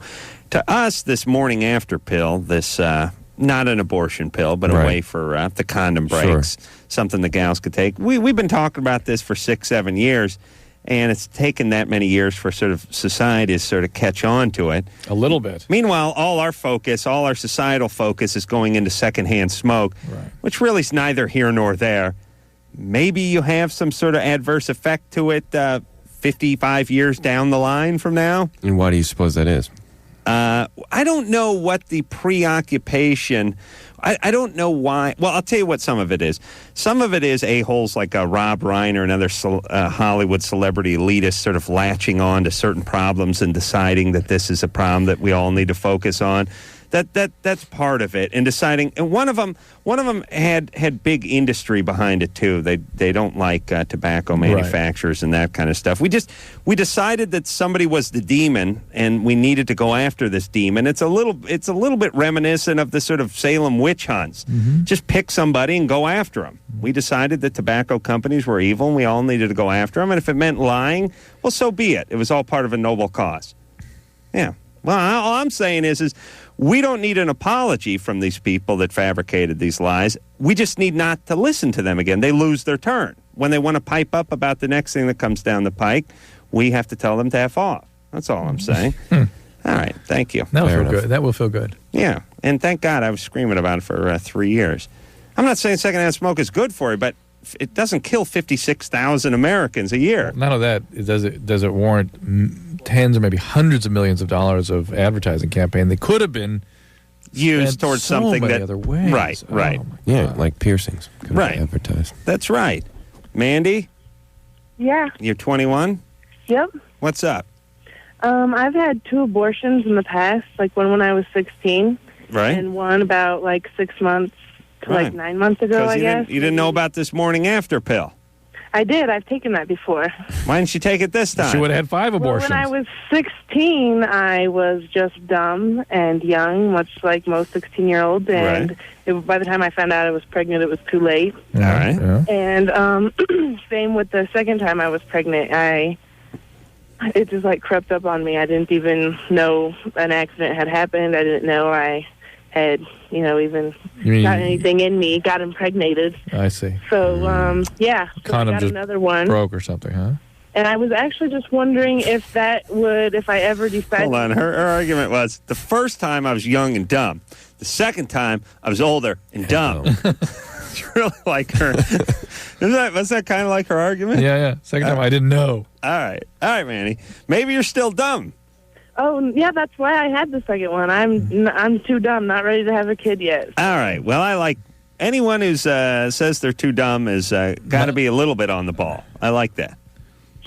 to us, this Morning After pill, this not an abortion pill, but a way for the condom breaks, something the gals could take. We've been talking about this for 6-7 years, and it's taken that many years for sort of society to sort of catch on to it. A little bit. Meanwhile, all our societal focus is going into secondhand smoke, which really is neither here nor there. Maybe you have some sort of adverse effect to it 55 years down the line from now. And why do you suppose that is? I don't know what the preoccupation... I don't know why. Well, I'll tell you what some of it is. Some of it is a-holes like Rob Reiner and other Hollywood celebrity elitists sort of latching on to certain problems and deciding that this is a problem that we all need to focus on. That's part of it, and deciding. And one of them had big industry behind it too. They don't like tobacco manufacturers and that kind of stuff. We decided that somebody was the demon, and we needed to go after this demon. It's a little bit reminiscent of the sort of Salem witch hunts. Just pick somebody and go after them. We decided that tobacco companies were evil, and we all needed to go after them. And if it meant lying, well, so be it. It was all part of a noble cause. Yeah. Well, all I'm saying is we don't need an apology from these people that fabricated these lies. We just need not to listen to them again. They lose their turn. When they want to pipe up about the next thing that comes down the pike, we have to tell them to F off. That's all I'm saying. All right. Thank you. That will feel good. Yeah. And thank God I was screaming about it for 3 years. I'm not saying secondhand smoke is good for you, but it doesn't kill 56,000 Americans a year. None of that. Does it warrant tens or maybe hundreds of millions of dollars of advertising campaign that could have been used towards so something many that other ways. Right, Oh, right. my Yeah, God. like piercings. Could Right. be advertised. That's right. Mandy, Yeah. you're 21. Yep. What's up? I've had 2 abortions in the past, like one when I was 16, Right. and one about like 6 months to Right. like 9 months ago, I guess. You didn't know about this morning after pill. I did. I've taken that before. Why didn't you take it this time? She would have had 5 abortions. Well, when I was 16, I was just dumb and young, much like most 16-year-olds. And by the time I found out I was pregnant, it was too late. All right. Yeah. And same with the second time I was pregnant. It just like crept up on me. I didn't even know an accident had happened. I didn't know I had, even got anything in me, got impregnated. I see. So, yeah. So I Condom got just another one. broke or something, huh? And I was actually just wondering if I ever decided... Hold on. Her argument was, the first time I was young and dumb. The second time I was older and dumb. It's really like her. Was that kind of like her argument? Yeah. Second time I didn't know. All right, Manny. Maybe you're still dumb. Oh, yeah, that's why I had the second one. I'm too dumb, not ready to have a kid yet. All right. Well, I like anyone who says they're too dumb is got to be a little bit on the ball. I like that.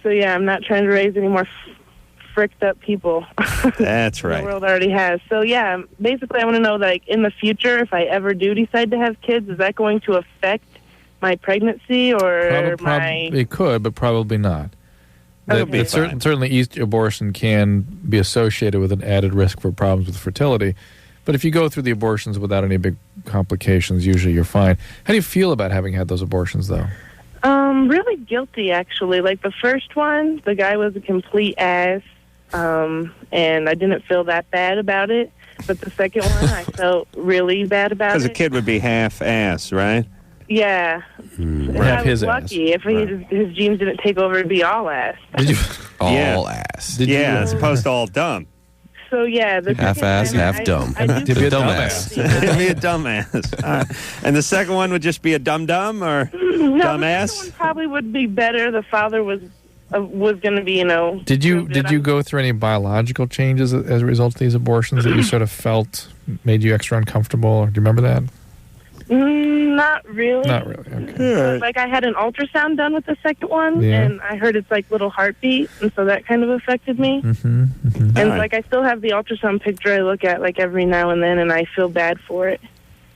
So, yeah, I'm not trying to raise any more fricked up people. That's right. The world already has. So, yeah, basically I want to know, like, in the future, if I ever do decide to have kids, is that going to affect my pregnancy or It could, but probably not. That'll be fine. Certainly, abortion can be associated with an added risk for problems with fertility. But if you go through the abortions without any big complications, usually you're fine. How do you feel about having had those abortions, though? Really guilty, actually. Like, the first one, the guy was a complete ass, and I didn't feel that bad about it. But the second one, I felt really bad about it. Because a kid would be half-ass, right? Yeah. And I was his lucky. If his genes didn't take over, it'd be all ass. Did you? All ass. As opposed to all dumb. So, yeah. The Half second ass, time, half dumb. I To be a dumbass. It'd be a dumbass. All right. And the second one would just be a dum-dum or No, the dumbass? second one probably would be better. The father was going to be, Did you go through any biological changes as a result of these abortions that you sort of felt made you extra uncomfortable? Do you remember that? Not really. Not really. Okay. Like, I had an ultrasound done with the second one, Yeah. and I heard it's like little heartbeat, and so that kind of affected me. And All right. like, I still have the ultrasound picture I look at like every now and then, and I feel bad for it.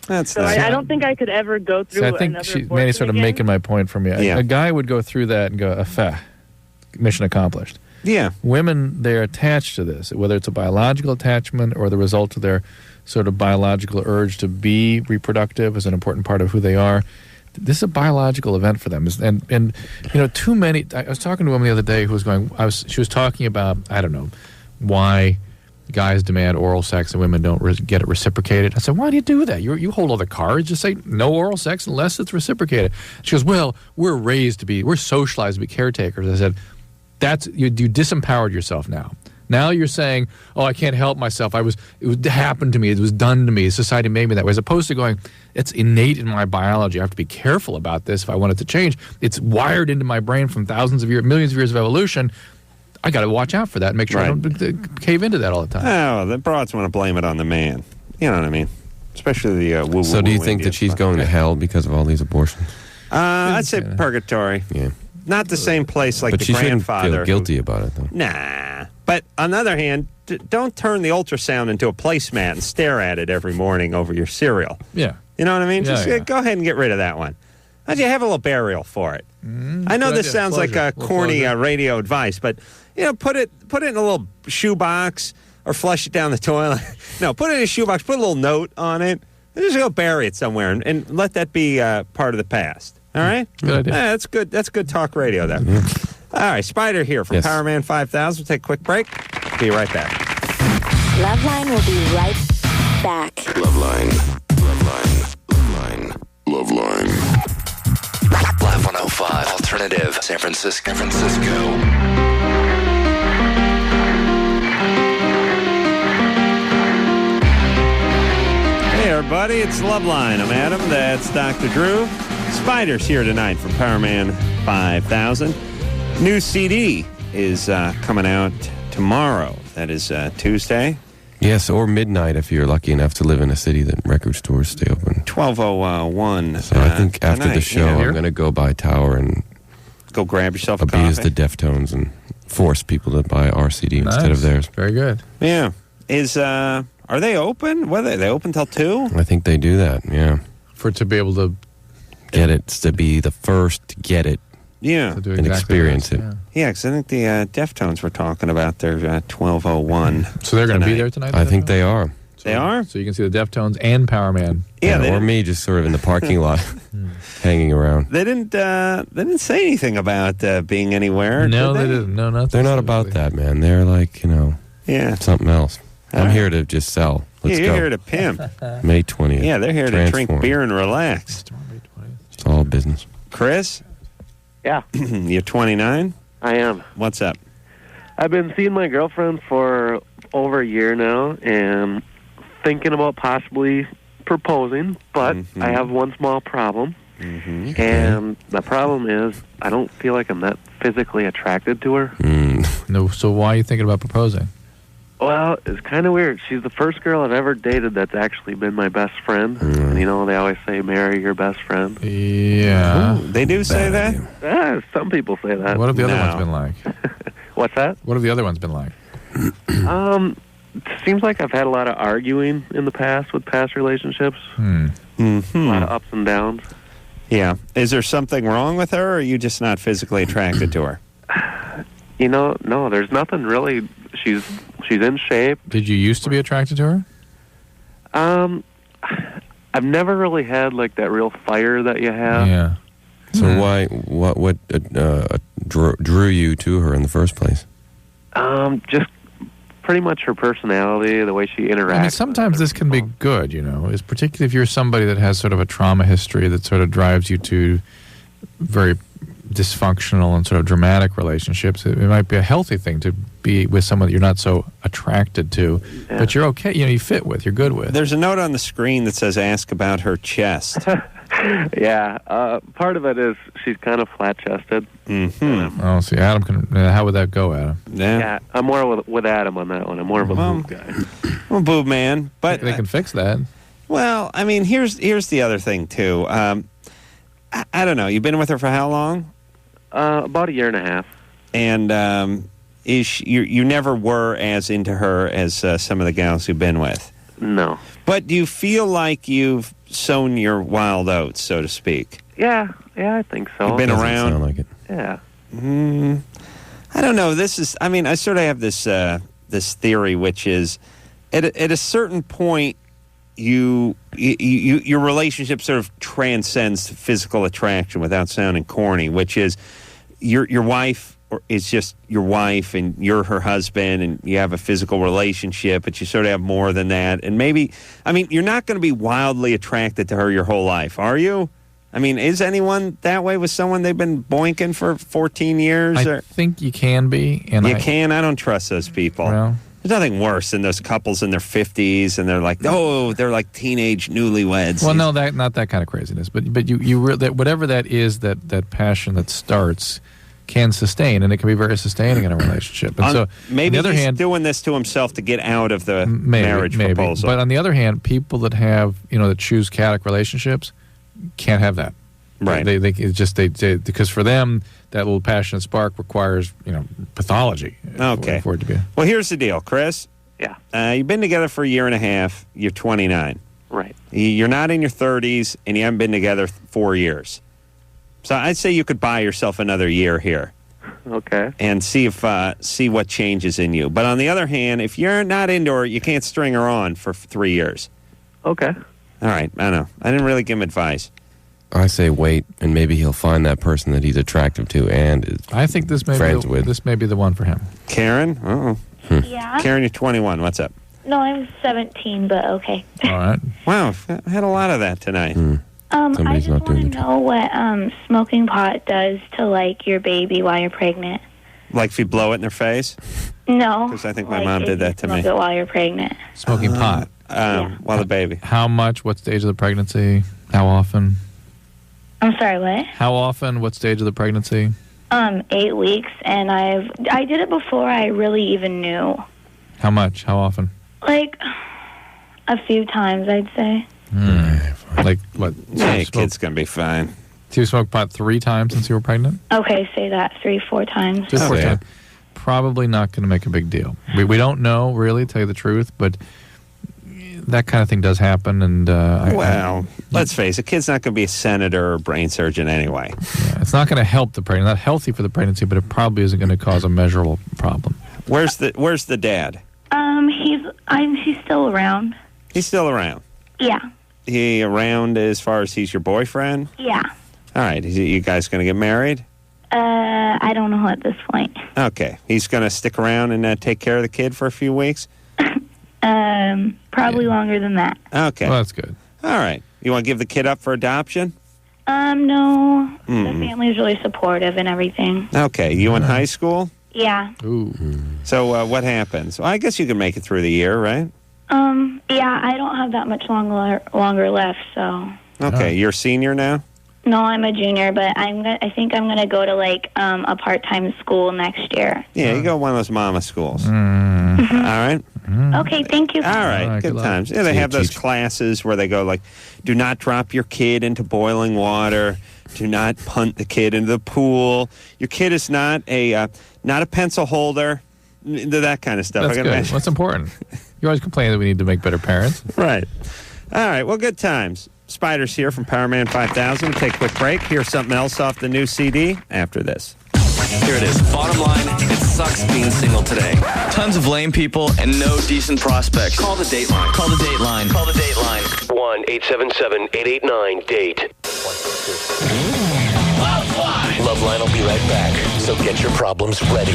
That's So nice. I don't think I could ever go through So I think another abortion Manny's sort of again. making my point for me. Yeah. A guy would go through that and go, mission accomplished. Yeah. Women, they're attached to this, whether it's a biological attachment or the result of their sort of biological urge to be reproductive is an important part of who they are. This is a biological event for them. And too many... I was talking to a woman the other day who was going... She was talking about, I don't know, why guys demand oral sex and women don't get it reciprocated. I said, why do you do that? You hold all the cards. Just say no oral sex unless it's reciprocated. She goes, well, we're socialized to be caretakers. I said, you disempowered yourself now. Now you're saying, oh, I can't help myself. It happened to me. It was done to me. Society made me that way. As opposed to going, it's innate in my biology. I have to be careful about this if I want it to change. It's wired into my brain from millions of years of evolution. I got to watch out for that and make sure I don't cave into that all the time. Oh, the broads want to blame it on the man. You know what I mean? Especially the woo-woo. So do you think that she's going to hell because of all these abortions? I'd say purgatory. Yeah. Not the same place like but the she grandfather. shouldn't feel guilty about it, though. Nah. But on the other hand, don't turn the ultrasound into a placemat and stare at it every morning over your cereal. Yeah. You know what I mean? Yeah, Just go ahead and get rid of that one. How'd you have a little burial for it? I know good this idea. sounds like a corny radio advice, but put it in a little shoebox or flush it down the toilet. No, put it in a shoebox. Put a little note on it. And just go bury it somewhere and let that be part of the past. All right? Good idea. That's good. That's good talk radio there. All right, Spider here from Powerman 5000. We'll take a quick break. Be right back. LoveLine will be right back. LoveLine. LoveLine. LoveLine. LoveLine. Live 105 Alternative San Francisco. Hey, everybody, it's LoveLine. I'm Adam. That's Dr. Drew. Spider's here tonight from Powerman 5000. New CD is coming out tomorrow. That is Tuesday. Yes, or midnight if you're lucky enough to live in a city that record stores stay open. 12:01. So I think after tonight, the show, I'm going to go by Tower and go grab yourself a abuse coffee. the Deftones and force people to buy our CD instead of theirs. Very good. Yeah. Are they open? What are they open till 2? I think they do that, yeah. To be able to get it, to be the first to get it. Yeah. To do and experience it. Yeah, because I think the Deftones were talking about their 12:01. So they're going to be there tonight? I think they are. They are? So you can see the Deftones and Powerman. Yeah, or me just sort of in the parking lot hanging around. They didn't say anything about being anywhere. No, did they didn't. No, not They're not about that, man. They're like, something else. I'm here to just sell. Let's you're go. here to pimp. May 20th. Yeah, they're here to drink beer and relax. It's all business. Chris? Yeah. You're 29? I am. What's up? I've been seeing my girlfriend for over a year now and thinking about possibly proposing, but I have one small problem. And the problem is I don't feel like I'm that physically attracted to her. No, so why are you thinking about proposing? Well, it's kind of weird. She's the first girl I've ever dated that's actually been my best friend. And, they always say, marry your best friend. Yeah. Ooh, they do say that? Yeah, some people say that. What have the other ones been like? What's that? What have the other ones been like? Seems like I've had a lot of arguing in the past with past relationships. A lot of ups and downs. Yeah. Is there something wrong with her, or are you just not physically attracted to her? No, there's nothing really. She's in shape. Did you used to be attracted to her? I've never really had like that real fire that you have. Yeah. So what drew you to her in the first place? Just pretty much her personality, the way she interacts. I mean, sometimes this can be good, is particularly if you're somebody that has sort of a trauma history that sort of drives you to very dysfunctional and sort of dramatic relationships. It might be a healthy thing to be with someone that you're not so attracted to, but you're okay, you fit with, you're good with. There's a note on the screen that says, ask about her chest. Yeah, part of it is she's kind of flat-chested. Oh, see, Adam how would that go, Adam? Yeah, I'm more with Adam on that one. I'm more of a boob guy. I'm a boob man, but they can fix that. Well, I mean, here's the other thing too. I don't know. You've been with her for how long? About a year and a half. And you never were as into her as some of the gals you've been with? No. But do you feel like you've sown your wild oats, so to speak? Yeah, I think so. You've been Doesn't around? sound like it. Yeah. I don't know. I sort of have this theory, which is at a certain point, your relationship sort of transcends physical attraction without sounding corny, which is your wife is just your wife and you're her husband and you have a physical relationship, but you sort of have more than that. And maybe, you're not going to be wildly attracted to her your whole life, are you? Is anyone that way with someone they've been boinking for 14 years? I think you can be. And you can? I don't trust those people. Well, there's nothing worse than those couples in their 50s and they're like, they're like teenage newlyweds. Well, no, not that kind of craziness. But you whatever that is, that passion that starts can sustain, and it can be very sustaining in a relationship. And so, maybe on the other he's hand, doing this to himself to get out of the marriage proposal. But on the other hand, people that have that choose chaotic relationships can't have that. Right. They because for them that little passionate spark requires pathology. Okay. For it to be. Well, here's the deal, Chris. Yeah. You've been together for a year and a half. You're 29. Right. You're not in your 30s, and you haven't been together 4 years. So I'd say you could buy yourself another year here. Okay. And see what changes in you. But on the other hand, if you're not into her, you can't string her on for 3 years. Okay. All right. I know. I didn't really give him advice. I say wait, and maybe he'll find that person that he's attractive to and is I think this may friends be with. This may be the one for him. Karen? Uh-oh. Yeah? Karen, you're 21. What's up? No, I'm 17, but okay. All right. Wow. I had a lot of that tonight. I Somebody's just not doing want to know what smoking pot does to, your baby while you're pregnant. Like if you blow it in their face? No. Because I think my mom did that to me. Smoke it while you're pregnant. Smoking pot. While the baby. How much? What stage of the pregnancy? How often? I'm sorry, what? How often? What stage of the pregnancy? 8 weeks, and I did it before I really even knew. How much? How often? Like a few times, I'd say. Like what? Hey, kid's going to be fine. So you smoked pot 3 times since you were pregnant? Okay, say that 3-4 times. Just 4 times. Probably not going to make a big deal. We don't know, really, to tell you the truth, but that kind of thing does happen. And let's face it, kid's not going to be a senator or brain surgeon anyway. Yeah, it's not going to help the pregnancy. Not healthy for the pregnancy, but it probably isn't going to cause a measurable problem. Where's the dad? He's still around. He's still around. Yeah. He around as far as he's your boyfriend? Yeah. All right. You guys going to get married? I don't know at this point. Okay. He's going to stick around and take care of the kid for a few weeks? Probably longer than that. Okay. Well, that's good. All right. You want to give the kid up for adoption? No. The family's really supportive and everything. Okay. You in high school? Yeah. Ooh. So what happens? Well, I guess you can make it through the year, right? Yeah, I don't have that much longer left, so. Okay. You're a senior now? No, I'm a junior, but I think I'm gonna go to a part-time school next year. Yeah, you go to one of those mama schools. All right. Okay, thank you. All right, good times. Yeah, they have those classes where they go do not drop your kid into boiling water. Do not punt the kid into the pool. Your kid is not a pencil holder. That kind of stuff. That's good. What's important? You always complain that we need to make better parents. Right. All right. Well, good times. Spider's here from Powerman 5000. We'll take a quick break. Here's something else off the new CD after this. Here it is. Bottom line, it sucks being single today. Tons of lame people and no decent prospects. Call the Dateline. Call the Dateline. Call the Dateline. 1-877-889-DATE. LoveLine will be right back, so get your problems ready.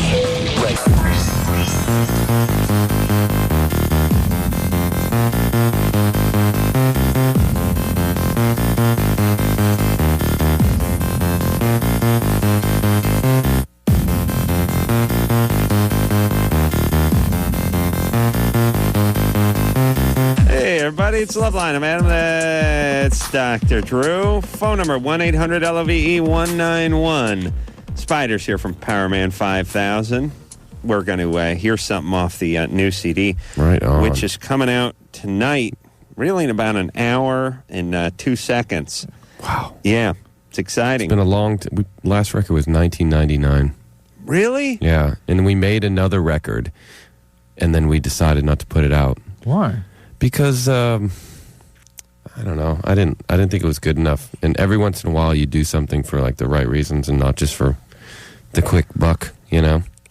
Hey, everybody, it's LoveLine. I'm Adam. It's Dr. Drew. Phone number 1-800-LOVE-191. Spider's here from Powerman 5000. We're going to hear something off the new CD, right on, which is coming out tonight, really in about an hour and 2 seconds. Wow. Yeah, it's exciting. It's been a long last record was 1999. Really? Yeah, and we made another record, and then we decided not to put it out. Why? Because I don't know. I didn't think it was good enough. And every once in a while, you do something for the right reasons and not just for the quick buck.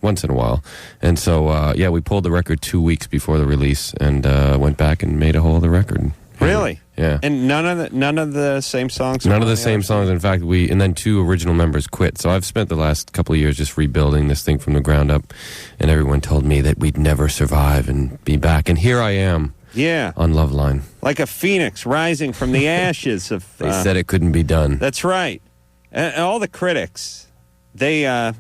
Once in a while. And so we pulled the record 2 weeks before the release and went back and made a whole other record. Really? Yeah. And none of the same songs. None of the same songs. In fact, and then 2 original members quit. So I've spent the last couple of years just rebuilding this thing from the ground up. And everyone told me that we'd never survive and be back. And here I am. Yeah. On LoveLine. Like a phoenix rising from the ashes of... They said it couldn't be done. That's right. And all the critics, they said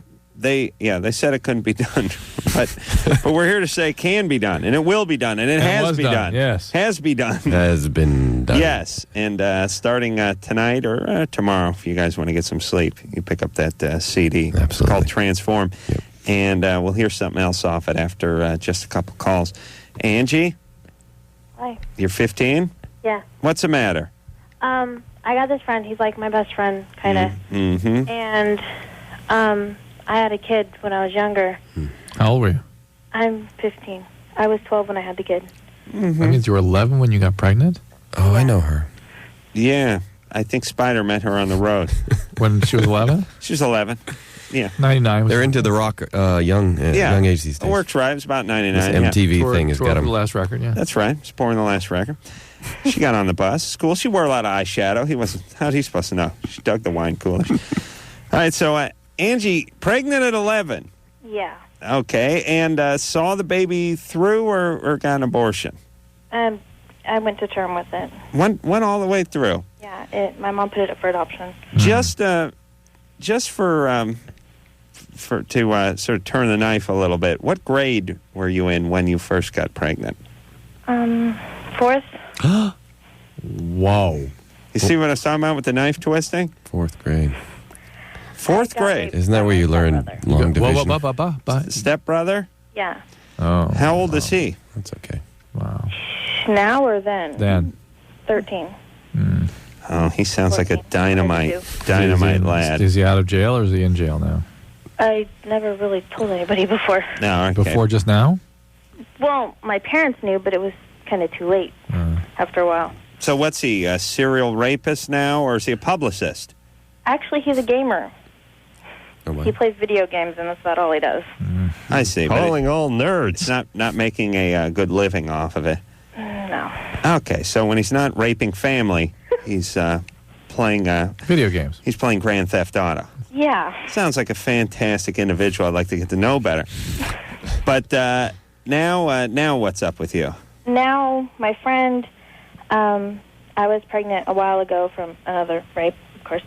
it couldn't be done. But we're here to say it can be done, and it will be done, and it has been done. Yes. Has been done. Has been done. Yes. And starting tonight or tomorrow, if you guys want to get some sleep, you pick up that CD. Absolutely. It's called Transform. Yep. And we'll hear something else off it after just a couple calls. Angie? Hi. You're 15? Yeah. What's the matter? I got this friend. He's like my best friend, kind of. Mm-hmm. And I had a kid when I was younger. How old were you? I'm 15. I was 12 when I had the kid. Mm-hmm. That means you were 11 when you got pregnant? Oh, I know her. Yeah. I think Spider met her on the road. When she was 11? She was 11. Yeah. 99. They're into the rock young age these days. It works right. It's about 99. This MTV thing has got them. The last record, yeah. That's right. It's pouring the last record. She got on the bus. School. She wore a lot of eyeshadow. How's he supposed to know? She dug the wine cooler. All right. So, Angie, pregnant at 11. Yeah. Okay. And saw the baby through or got an abortion? I went to term with it. Went all the way through? Yeah. My mom put it up for adoption. Just for sort of turn the knife a little bit, what grade were you in when you first got pregnant? 4th. Whoa. You see what I was talking about with the knife twisting? 4th grade. 4th grade? Isn't that where you learn long division? Stepbrother? Yeah. Oh. How old is he? That's okay. Wow. Now or then? Then. 13. Oh, he sounds like a dynamite lad. Is he out of jail or is he in jail now? I never really told anybody before. No, okay. Before just now? Well, my parents knew, but it was kind of too late after a while. So what's he, a serial rapist now, or is he a publicist? Actually, he's a gamer. He plays video games, and that's about all he does. I see. Calling all nerds. It's not making a good living off of it. No. Okay, so when he's not raping family, he's playing... video games. He's playing Grand Theft Auto. Yeah. Sounds like a fantastic individual I'd like to get to know better. But now what's up with you? Now, my friend, I was pregnant a while ago from another rape, of course,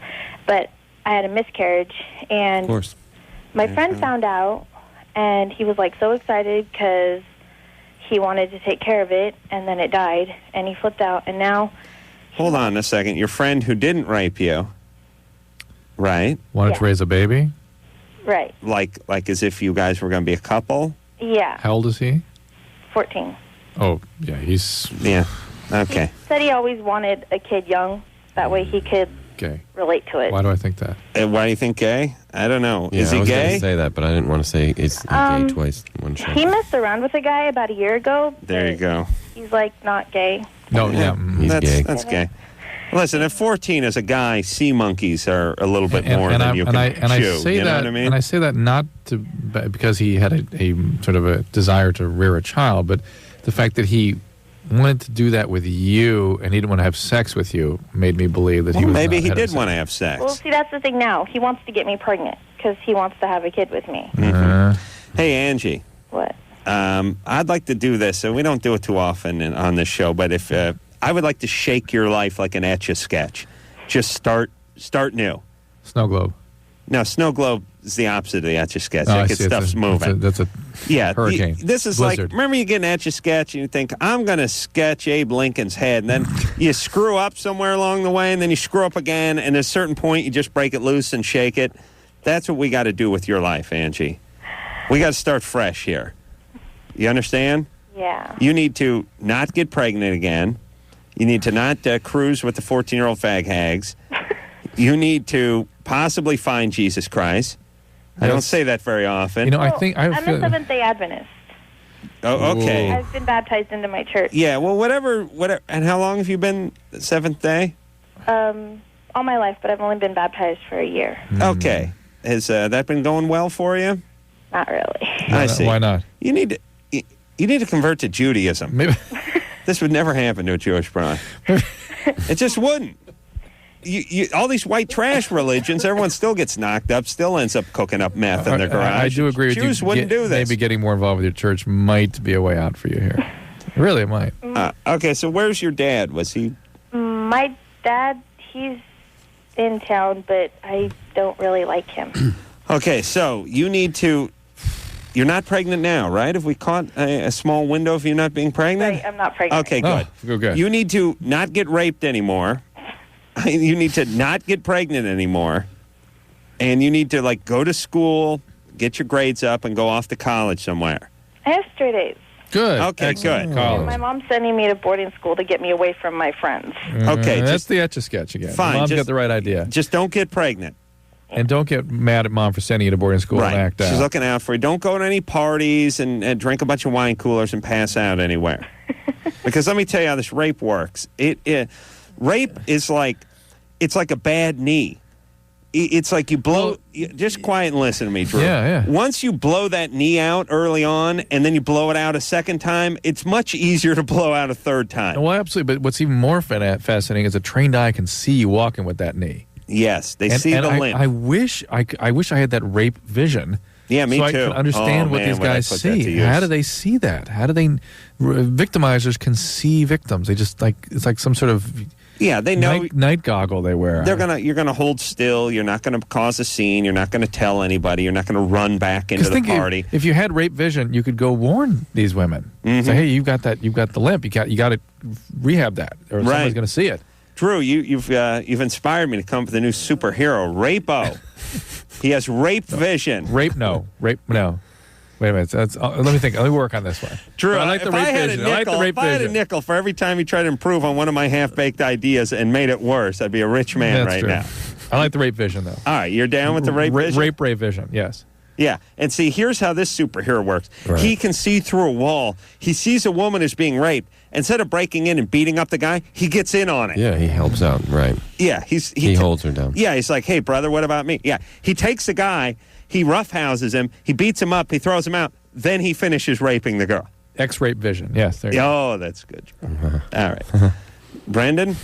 but I had a miscarriage, and Of course. my friend found out, and he was, like, so excited because he wanted to take care of it, and then it died, and he flipped out, and now... Hold on a second. Your friend who didn't rape you, right? Wanted to raise a baby? Right. Like as if you guys were going to be a couple? Yeah. How old is he? 14. Oh, yeah, he's... Yeah, okay. Said he always wanted a kid young. That way he could gay. Relate to it. Why do I think that? Why do you think gay? I don't know. Yeah, Is he I was gay? going to say that, but I didn't want to say he's gay twice in one show. He messed around with a guy about a year ago. There you go. He's like not gay. No, yeah, he's gay. That's gay. Listen, at 14 as a guy, sea monkeys are a little bit more than you can chew. Say you know that, what I mean? And I say that not to because he had a sort of a desire to rear a child, but the fact that he wanted to do that with you and he didn't want to have sex with you made me believe that he was maybe not he did heterosexual. want to have sex. Well, see, that's the thing now. He wants to get me pregnant because he wants to have a kid with me. Hey, Angie. What? I'd like to do this, and we don't do it too often on this show, but if I would like to shake your life like an Etch-a-Sketch. Just start new. Snow globe. No, snow globe is the opposite of the Etch-a-Sketch. Oh, Like I see. stuff's moving. That's a hurricane. This is Blizzard. like, remember you get an Etch-a-Sketch and you think, I'm going to sketch Abe Lincoln's head, and then you screw up somewhere along the way, and then you screw up again, and at a certain point you just break it loose and shake it. That's what we got to do with your life, Angie. We got to start fresh here. You understand? Yeah. You need to not get pregnant again. You need to not cruise with the 14-year-old fag hags. You need to possibly find Jesus Christ. I don't say that very often. You know, I think I'm a Seventh-day Adventist. Oh, okay. I've been baptized into my church. Yeah, well, whatever. And how long have you been Seventh Day? All my life, but I've only been baptized for a year. Okay. Has that been going well for you? Not really. I see. Why not? You need to convert to Judaism. Maybe. This would never happen to a Jewish bride. It just wouldn't. All these white trash religions, everyone still gets knocked up, still ends up cooking up meth in their garage. I do agree with you. Jews wouldn't do this. Maybe getting more involved with your church might be a way out for you here. Really, it might. Okay, so where's your dad? Was he? My dad, he's in town, but I don't really like him. Okay, so you need to... You're not pregnant now, right? Have we caught a small window of you not being pregnant? Right, I'm not pregnant. Okay, good. Oh, good. You need to not get raped anymore. You need to not get pregnant anymore. And you need to, go to school, get your grades up, and go off to college somewhere. I have straight A's. Good. Okay, Excellent. good. College. My mom's sending me to boarding school to get me away from my friends. Okay, that's just the Etch-a-Sketch again. fine. Mom's just, got the right idea. Just don't get pregnant. And don't get mad at Mom for sending you to boarding school and act out. She's looking out for you. Don't go to any parties and drink a bunch of wine coolers and pass out anywhere. Because let me tell you how this rape works. Rape is it's like a bad knee. It's like you blow... just quiet and listen to me, Drew. Yeah. Once you blow that knee out early on and then you blow it out a second time, it's much easier to blow out a third time. Well, absolutely. But what's even more fascinating is a trained eye can see you walking with that knee. Yes, they see the limp. I wish I had that rape vision. Yeah, me so too. I can understand what these guys see. How do they see that? How do they? Victimizers can see victims. They just it's like some sort of they know night goggle they wear. You're gonna hold still. You're not gonna cause a scene. You're not gonna tell anybody. You're not gonna run back into the party. If you had rape vision, you could go warn these women. Say, hey, you've got the limp. You got to rehab that, or somebody's gonna see it. Drew, you've inspired me to come up with a new superhero, Rapo. He has rape vision. Rape no. Wait a minute. Let me think. Let me work on this one. Drew, I like the rape vision. I like the rape if I had a vision. nickel for every time you try to improve on one of my half-baked ideas and made it worse, I'd be a rich man That's right true. now. I like the rape vision, though. All right, you're down with the rape vision? Rape vision, yes. Yeah, and see, here's how this superhero works. Right. He can see through a wall. He sees a woman is being raped. Instead of breaking in and beating up the guy, he gets in on it. Yeah, he helps out, right. Yeah, he holds her down. Yeah, he's like, hey, brother, what about me? Yeah, he takes the guy, he roughhouses him, he beats him up, he throws him out, then he finishes raping the girl. X-rape vision, yes. There you go. Oh, that's good. All right. Brendan?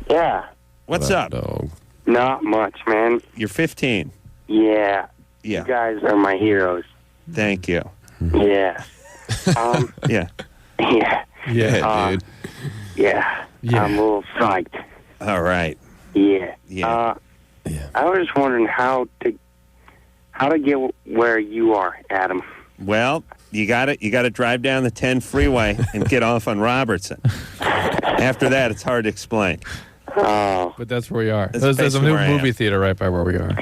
Yeah. What's up? Dog. Not much, man. You're 15. Yeah. Yeah. You guys are my heroes. Thank you. Yeah. Yeah. Yeah. Yeah, dude. Yeah. I'm a little psyched. All right. Yeah. Yeah. I was just wondering how to get where you are, Adam. Well, you got to drive down the 10 freeway and get off on Robertson. After that, it's hard to explain. Oh. But that's where we are. That's There's a basically new where I movie am. theater right by where we are.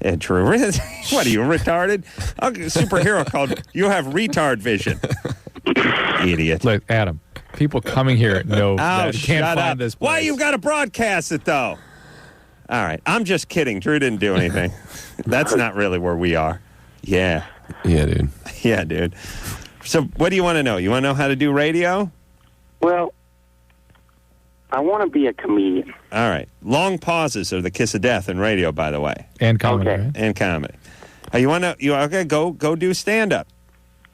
Yeah, true. What are you, retarded? A superhero called You Have Retard Vision. Idiot. Look, Adam, people coming here know that you can't shut find up. this place. Why you got to broadcast it, though? All right. I'm just kidding. Drew didn't do anything. That's not really where we are. Yeah. Yeah, dude. Yeah, dude. So what do you want to know? You want to know how to do radio? Well, I want to be a comedian. All right. Long pauses are the kiss of death in radio, by the way. And comedy. Okay. Right? And comedy. You want to? Okay, go do stand-up.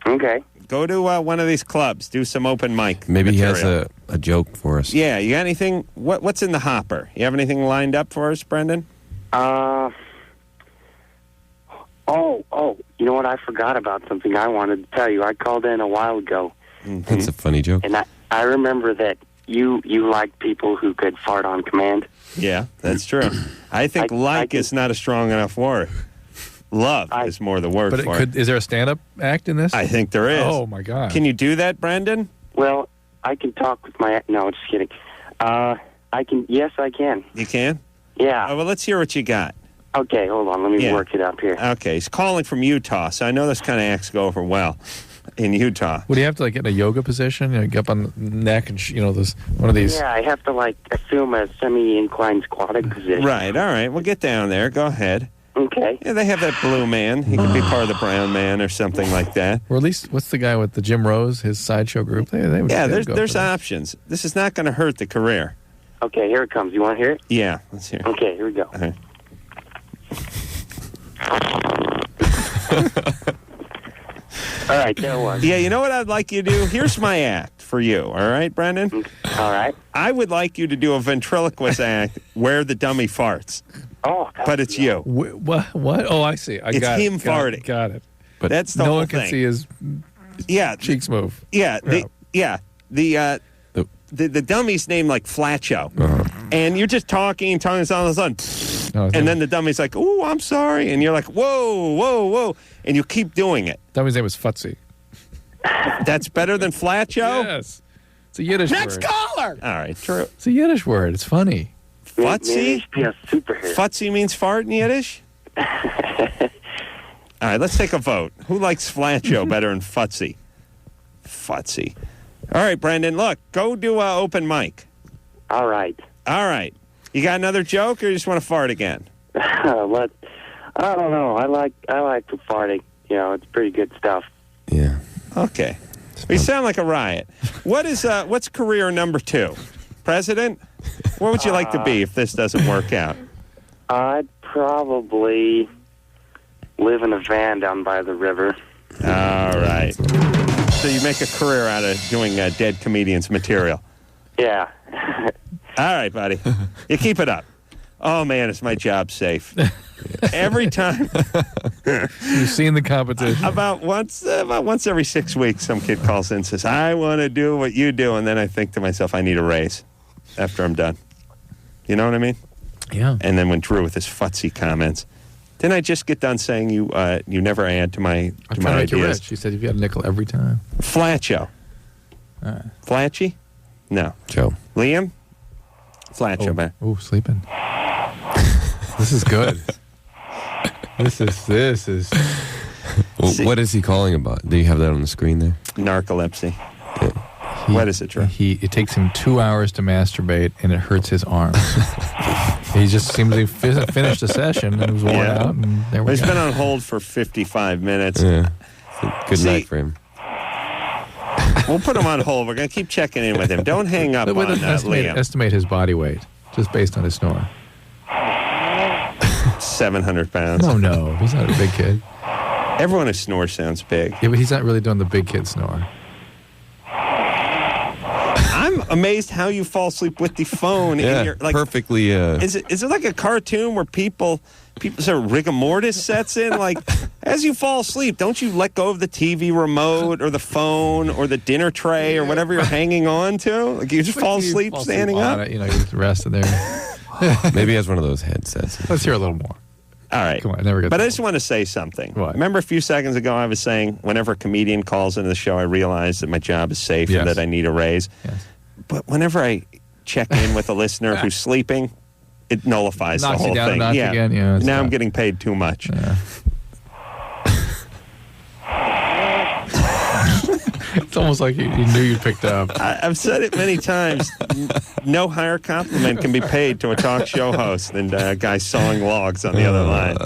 Okay. Go to one of these clubs. Do some open mic Maybe material. he has a joke for us. Yeah, you got anything? What's in the hopper? You have anything lined up for us, Brendan? Oh, you know what? I forgot about something I wanted to tell you. I called in a while ago. Mm-hmm. That's a funny joke. And I remember that you like people who could fart on command. Yeah, that's true. I think is not a strong enough word. Love is more the word But for it. is there a stand-up act in this? I think there is. Oh, my God. Can you do that, Brendan? Well, I can talk with my... No, just kidding. I can... Yes, I can. You can? Yeah. Oh, well, let's hear what you got. Okay, hold on. Let me work it up here. Okay, he's calling from Utah, so I know this kind of acts go over well in Utah. Would you have to get in a yoga position? Get up on the neck and, one of these... Yeah, I have to, assume a semi-inclined squatted position. Right, all right. Well, get down there. Go ahead. Okay. Yeah, they have that blue man. He could be part of the brown man or something like that. Or at least, what's the guy with the Jim Rose, his sideshow group? They would Yeah, they'd go there's for that. options. This is not going to hurt the career. Okay, here it comes. You want to hear it? Yeah, let's hear it. Okay, here we go. All right. All right, there it was. Yeah, you know what I'd like you to do? Here's my act for you, all right, Brendan? All right. I would like you to do a ventriloquist act where the dummy farts. Oh. But it's you. What? Oh, I see. It's him farting. Got it. But that's the no whole one can thing. see his cheeks move. Yeah, the dummy's named like Flatcho. And you're just talking, all of a sudden, and then the dummy's like, "Ooh, I'm sorry," and you're like, "Whoa, whoa, whoa," and you keep doing it. Dummy's name was Futzy. That's better than Flatcho? Yes. It's a Yiddish Next word. caller! All right, true. It's a Yiddish word. It's funny. Futzy? Be a superhero. Futzy means fart in Yiddish? All right, let's take a vote. Who likes Flatcho better than Futzy? Futzy. All right, Brendan, look, go do an open mic. All right. All right. You got another joke, or you just want to fart again? I don't know. I like the farting. It's pretty good stuff. Yeah. Okay. You sound like a riot. What's career number 2? President? What would you like to be if this doesn't work out? I'd probably live in a van down by the river. All right. So you make a career out of doing dead comedians material. Yeah. All right, buddy. You keep it up. Oh, man, is my job safe. Every time. You've seen the competition. About once every 6 weeks, some kid calls in and says, I want to do what you do. And then I think to myself, I need a raise after I'm done. You know what I mean? Yeah. And then when Drew with his futzy comments, didn't I just get done saying you never add to my make you ideas? rich. She said if you had a nickel every time. Flatcho. Flatchy? No. Joe. Liam? Flatcho, man. Oh, sleeping. This is good. This is. Well, what is he calling about? Do you have that on the screen there? Narcolepsy. What is it, Drew? It takes him 2 hours to masturbate, and it hurts his arms. He just seems to have finished a session and was worn out, and there we go. He's been on hold for 55 minutes. Yeah. Good night for him. We'll put him on hold. We're going to keep checking in with him. Don't hang up on Liam. Estimate his body weight, just based on his snore. 700 pounds. No, he's not a big kid. Everyone who snores sounds big. Yeah, but he's not really doing the big kid snore. I'm amazed how you fall asleep with the phone in your perfectly. Is it like a cartoon where people sort of rigor mortis sets in? Like as you fall asleep, don't you let go of the TV remote or the phone or the dinner tray or whatever you're hanging on to? Like you just fall asleep standing up. You just rest in there. Maybe he has one of those headsets. Let's hear a little more. All right. Come on, I never get. But I just want to say something. What? Remember a few seconds ago I was saying whenever a comedian calls into the show, I realize that my job is safe and that I need a raise. Yes. But whenever I check in with a listener who's sleeping, it nullifies the Knocks whole you down thing. a notch again. Yeah, now I'm getting paid too much. Yeah. It's almost like you knew you picked up. I've said it many times. No higher compliment can be paid to a talk show host than a guy sawing logs on the other line.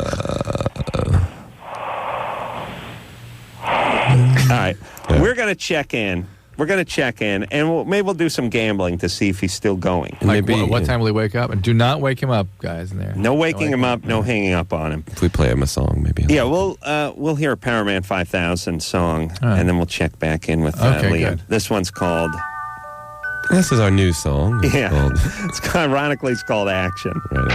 All right. We're going to check in. And maybe we'll do some gambling to see if he's still going. Like what time will he wake up? And do not wake him up, guys, in there. No waking him up, no hanging up on him. If we play him a song, maybe. Yeah, we'll hear a Powerman 5000 song, and then we'll check back in with Liam. Good. This one's called... This is our new song. Ironically, it's called Action. Right.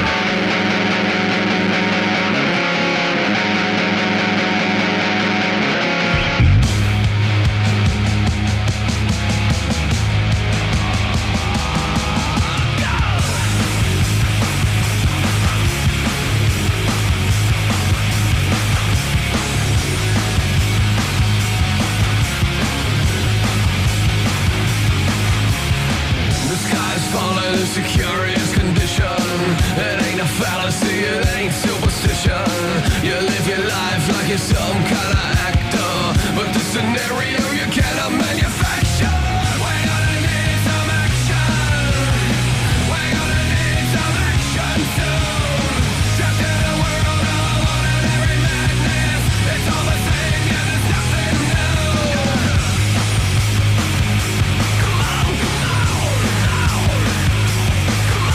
Curious condition. It ain't a fallacy, it ain't superstition. You live your life like you're some kind of actor, but the scenario you cannot manufacture. We're gonna need some action. We're gonna need some action soon. Trapped in a world of ordinary madness. It's all the same, yeah, there's nothing new. Come on, come on, come on.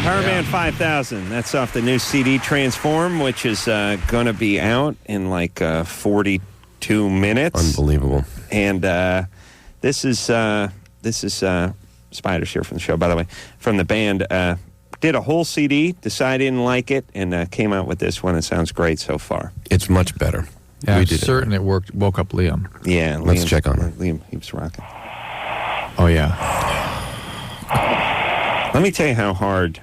Powerman 5000. That's off the new CD Transform, which is going to be out in like 42 minutes. Unbelievable. And this is Spiders here from the show, by the way, from the band. Did a whole CD, decided didn't like it, and came out with this one. It sounds great so far. It's much better. Yeah, I'm certain it worked. Woke up Liam. Yeah, let's check on it. Liam, he was rocking. Oh yeah. Let me tell you how hard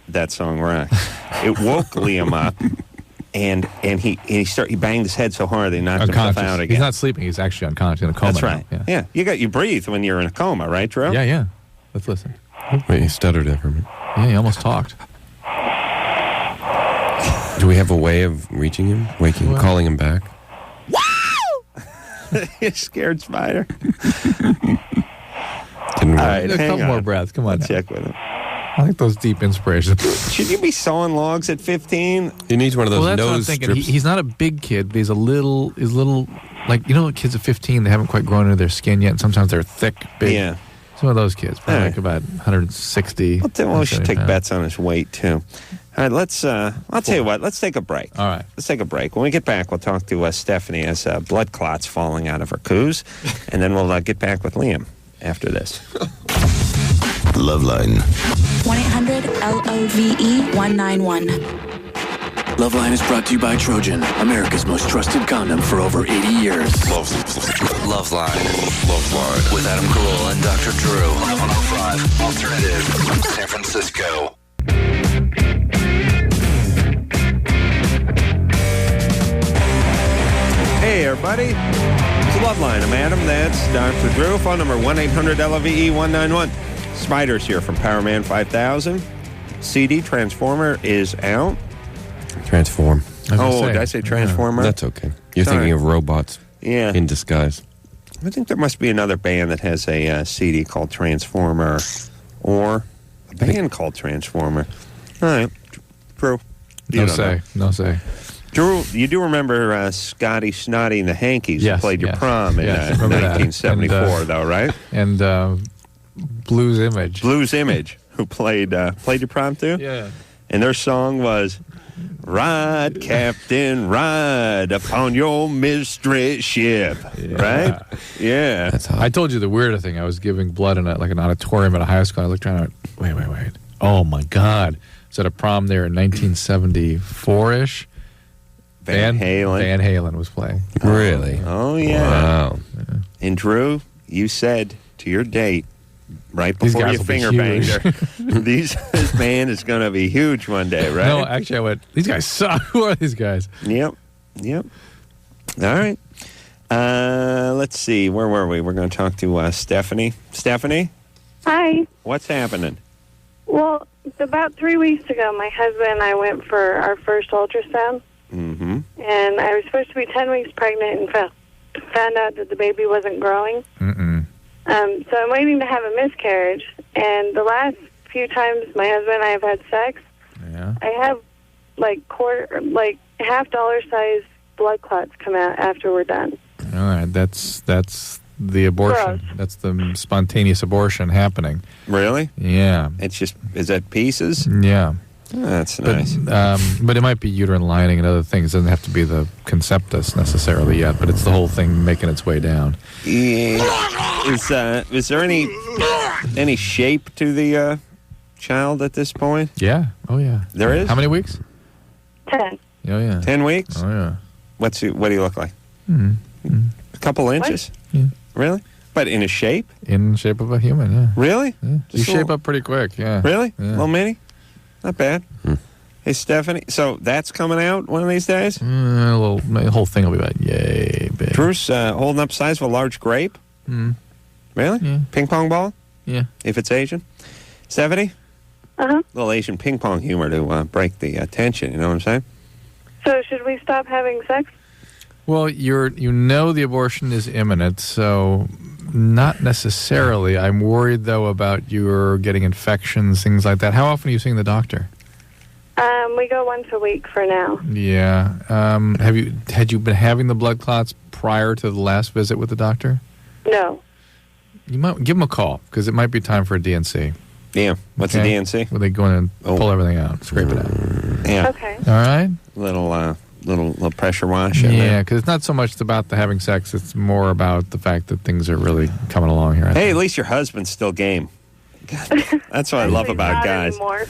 that song rocked. It woke Liam up, and he banged his head so hard they knocked himself out again. He's not sleeping. He's actually unconscious in a coma. That's right. Now. Yeah. You breathe when you're in a coma, right, Drew? Yeah. Let's listen. Wait, he stuttered it for a minute. Yeah, he almost talked. Do we have a way of reaching him, calling him back? You scared Spider. All right, a couple more breaths. Come on. Let's check with him. I like those deep inspirations. Should you be sawing logs at 15? He needs one of those that's nose what I'm thinking. strips. He's not a big kid, but he's little, like, kids at 15, they haven't quite grown into their skin yet, and sometimes they're thick, big. Yeah. Some of those kids, probably like about 160. Well, we should take bets on his weight, too. All right, let's, I'll tell you what, let's take a break. All right. Let's take a break. When we get back, we'll talk to Stephanie as blood clots falling out of her coos, and then we'll get back with Liam after this. LoveLine. 1-800-LOVE-191. LoveLine is brought to you by Trojan, America's most trusted condom for over 80 years. LoveLine. With Adam Carolla and Dr. Drew. 1105 Alternative, San Francisco. Hey, everybody. It's LoveLine. I'm Adam. That's Dr. Drew. Phone number 1-800-LOVE-191. Spiders here from Powerman 5000. CD Transformer is out. Transform. Did I say Transformer? That's okay. You're thinking of robots in disguise. I think there must be another band that has a CD called Transformer or a band called Transformer. All right. Drew. No say. Drew, you do remember Scotty Snotty and the Hankies who played your prom in 1974, though, right? And Blues Image. Blues Image, who played your prom, too? Yeah. And their song was, "Ride, Captain, ride upon your mystery ship." Right? Yeah. That's hot. I told you the weirder thing. I was giving blood in an auditorium at a high school. I looked around and wait. Oh, my God. I was at a prom there in 1974-ish. Van Halen was playing. Really? Oh, yeah. Wow. Yeah. And Drew, you said to your date right before you finger banged her, this band is going to be huge one day, right? No, actually, I went, these guys suck. Who are these guys? Yep. All right. Let's see. Where were we? We're going to talk to Stephanie. Stephanie? Hi. What's happening? Well, about 3 weeks ago, my husband and I went for our first ultrasound. Mm-hmm. And I was supposed to be 10 weeks pregnant and found out that the baby wasn't growing. Mm-mm. So I'm waiting to have a miscarriage. And the last few times my husband and I have had sex, I have half dollar size blood clots come out after we're done. All right, that's the abortion. Gross. That's the spontaneous abortion happening. Really? Yeah. It's just, is that pieces? Yeah. Oh, that's nice. But it might be uterine lining and other things. It doesn't have to be the conceptus necessarily yet, but it's the whole thing making its way down. Yeah. Is there any shape to the child at this point? Yeah. Oh, yeah. There is? How many weeks? 10. Oh, yeah. 10 weeks? Oh, yeah. What do you look like? Mm-hmm. A couple inches? Yeah. Really? But in a shape? In the shape of a human, yeah. Really? Yeah. You shape up pretty quick, yeah. Really? Yeah. Little mini? Not bad. Hey, Stephanie, so that's coming out one of these days? The whole thing will be about yay big. Drew's holding up size of a large grape? Mm. Really? Yeah. Ping pong ball? Yeah. If it's Asian? Stephanie? Uh-huh. Little Asian ping pong humor to break the tension, you know what I'm saying? So should we stop having sex? Well, the abortion is imminent, so not necessarily. I'm worried, though, about your getting infections, things like that. How often are you seeing the doctor? We go once a week for now. Yeah. Had you been having the blood clots prior to the last visit with the doctor? No. You might give him a call, because it might be time for a DNC. Yeah. What's Okay? a DNC? Where they go in and pull everything out, scrape it out. Yeah. Okay. All right? Little pressure wash in Yeah, there. because it's not so much about the having sex. It's more about the fact that things are really coming along here. Hey, at least your husband's still game. God, that's what I love about not guys. Anymore.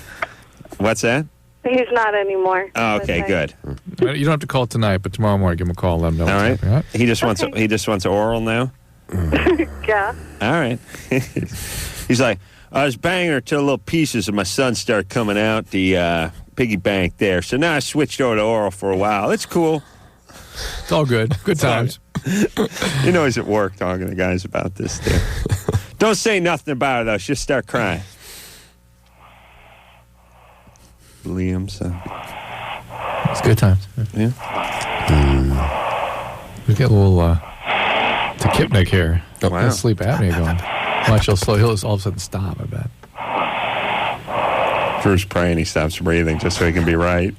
What's that? He's not anymore. Oh, okay, good. You don't have to call tonight, but tomorrow morning give him a call. Let him know. All what's right. happening, all right? He just wants oral now. Yeah. All right. He's like, I was banging her till little pieces of my son started coming out the piggy bank there. So now I switched over to oral for a while. It's cool. It's all good. Good times. You know he's at work talking to guys about this too. Don't say nothing about it though. She'll start crying. Liam's. It's good times. Yeah. We get a little tachypnic here. Wow. Sleep apnea going. Watch, he'll all of a sudden stop, I bet. Drew's praying he stops breathing just so he can be right.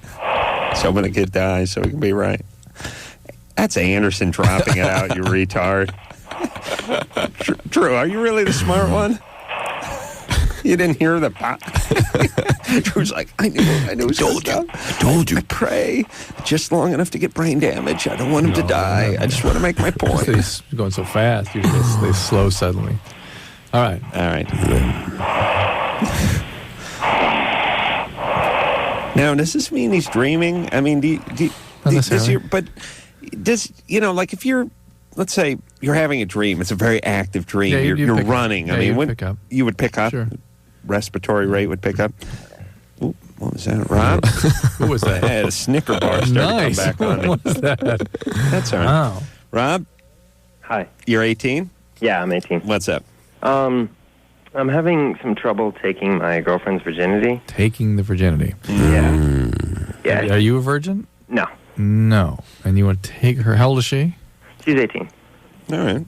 So when the kid dies, so he can be right. That's Anderson dropping it out, you retard. Drew, are you really the smart one? You didn't hear the pop. Drew's like, I knew it was told you. I told you. I pray just long enough to get brain damage. I don't want him to die. I just want to make my point. He's going so fast. Usually they slow suddenly. All right. Now, does this mean he's dreaming? I mean, like if you're, let's say you're having a dream, it's a very active dream. Yeah, you're running. Yeah, I mean, pick up. You would pick up. Sure. Respiratory rate would pick up. Ooh, what was that, Rob? Who was that? I had a Snicker bar start Nice. to come back on me. What was that? That's all right. Wow. Rob? Hi. You're 18? Yeah, I'm 18. What's up? I'm having some trouble taking my girlfriend's virginity. Taking the virginity. Yeah. Are you a virgin? No. No. And you want to take her? How old is she? She's 18. All right.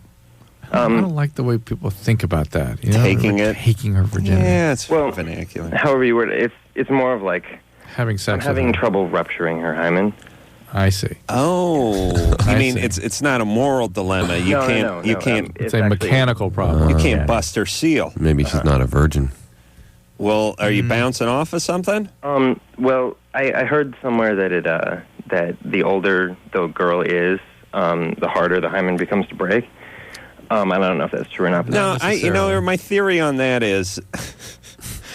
I don't like the way people think about that. You know? Taking Like it? taking her virginity. Yeah, it's vernacular. However you word it, it's more of like having sex. I'm having trouble rupturing her hymen. I see. Oh, I I mean, see. it's not a moral dilemma. You No, can't. no, You no, can't. It's a mechanical problem. You can't bust her seal. Maybe she's not a virgin. Well, are you bouncing off of something? Well, I heard somewhere that that the older the girl is, the harder the hymen becomes to break. I don't know if that's true or not. But No, my theory on that is.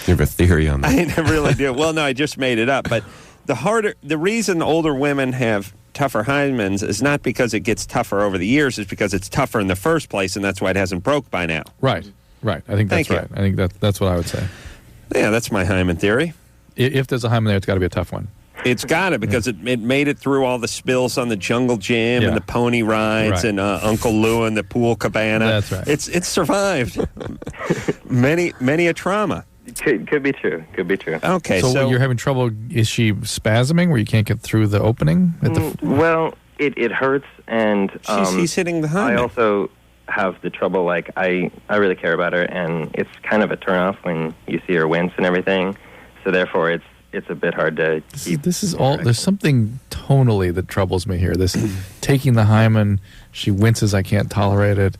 You have a theory on that? I really do. Well, no, I just made it up. But the reason older women have tougher hymens is not because it gets tougher over the years. It's because it's tougher in the first place, and that's why it hasn't broke by now. Right. I think that's Thank you. right. I think that's what I would say. Yeah, that's my hymen theory. If there's a hymen there, it's got to be a tough one. It's got it because it made it through all the spills on the jungle gym and the pony rides and Uncle Lou and the pool cabana. That's right. It's survived many a trauma. Could be true. Could be true. Okay, so you're having trouble. Is she spasming where you can't get through the opening? Well, it hurts, and he's hitting the hymen. I also have the trouble. Like I really care about her, and it's kind of a turnoff when you see her wince and everything. So therefore, it's a bit hard to keep. This is all. There's something tonally that troubles me here. This taking the hymen. She winces. I can't tolerate it.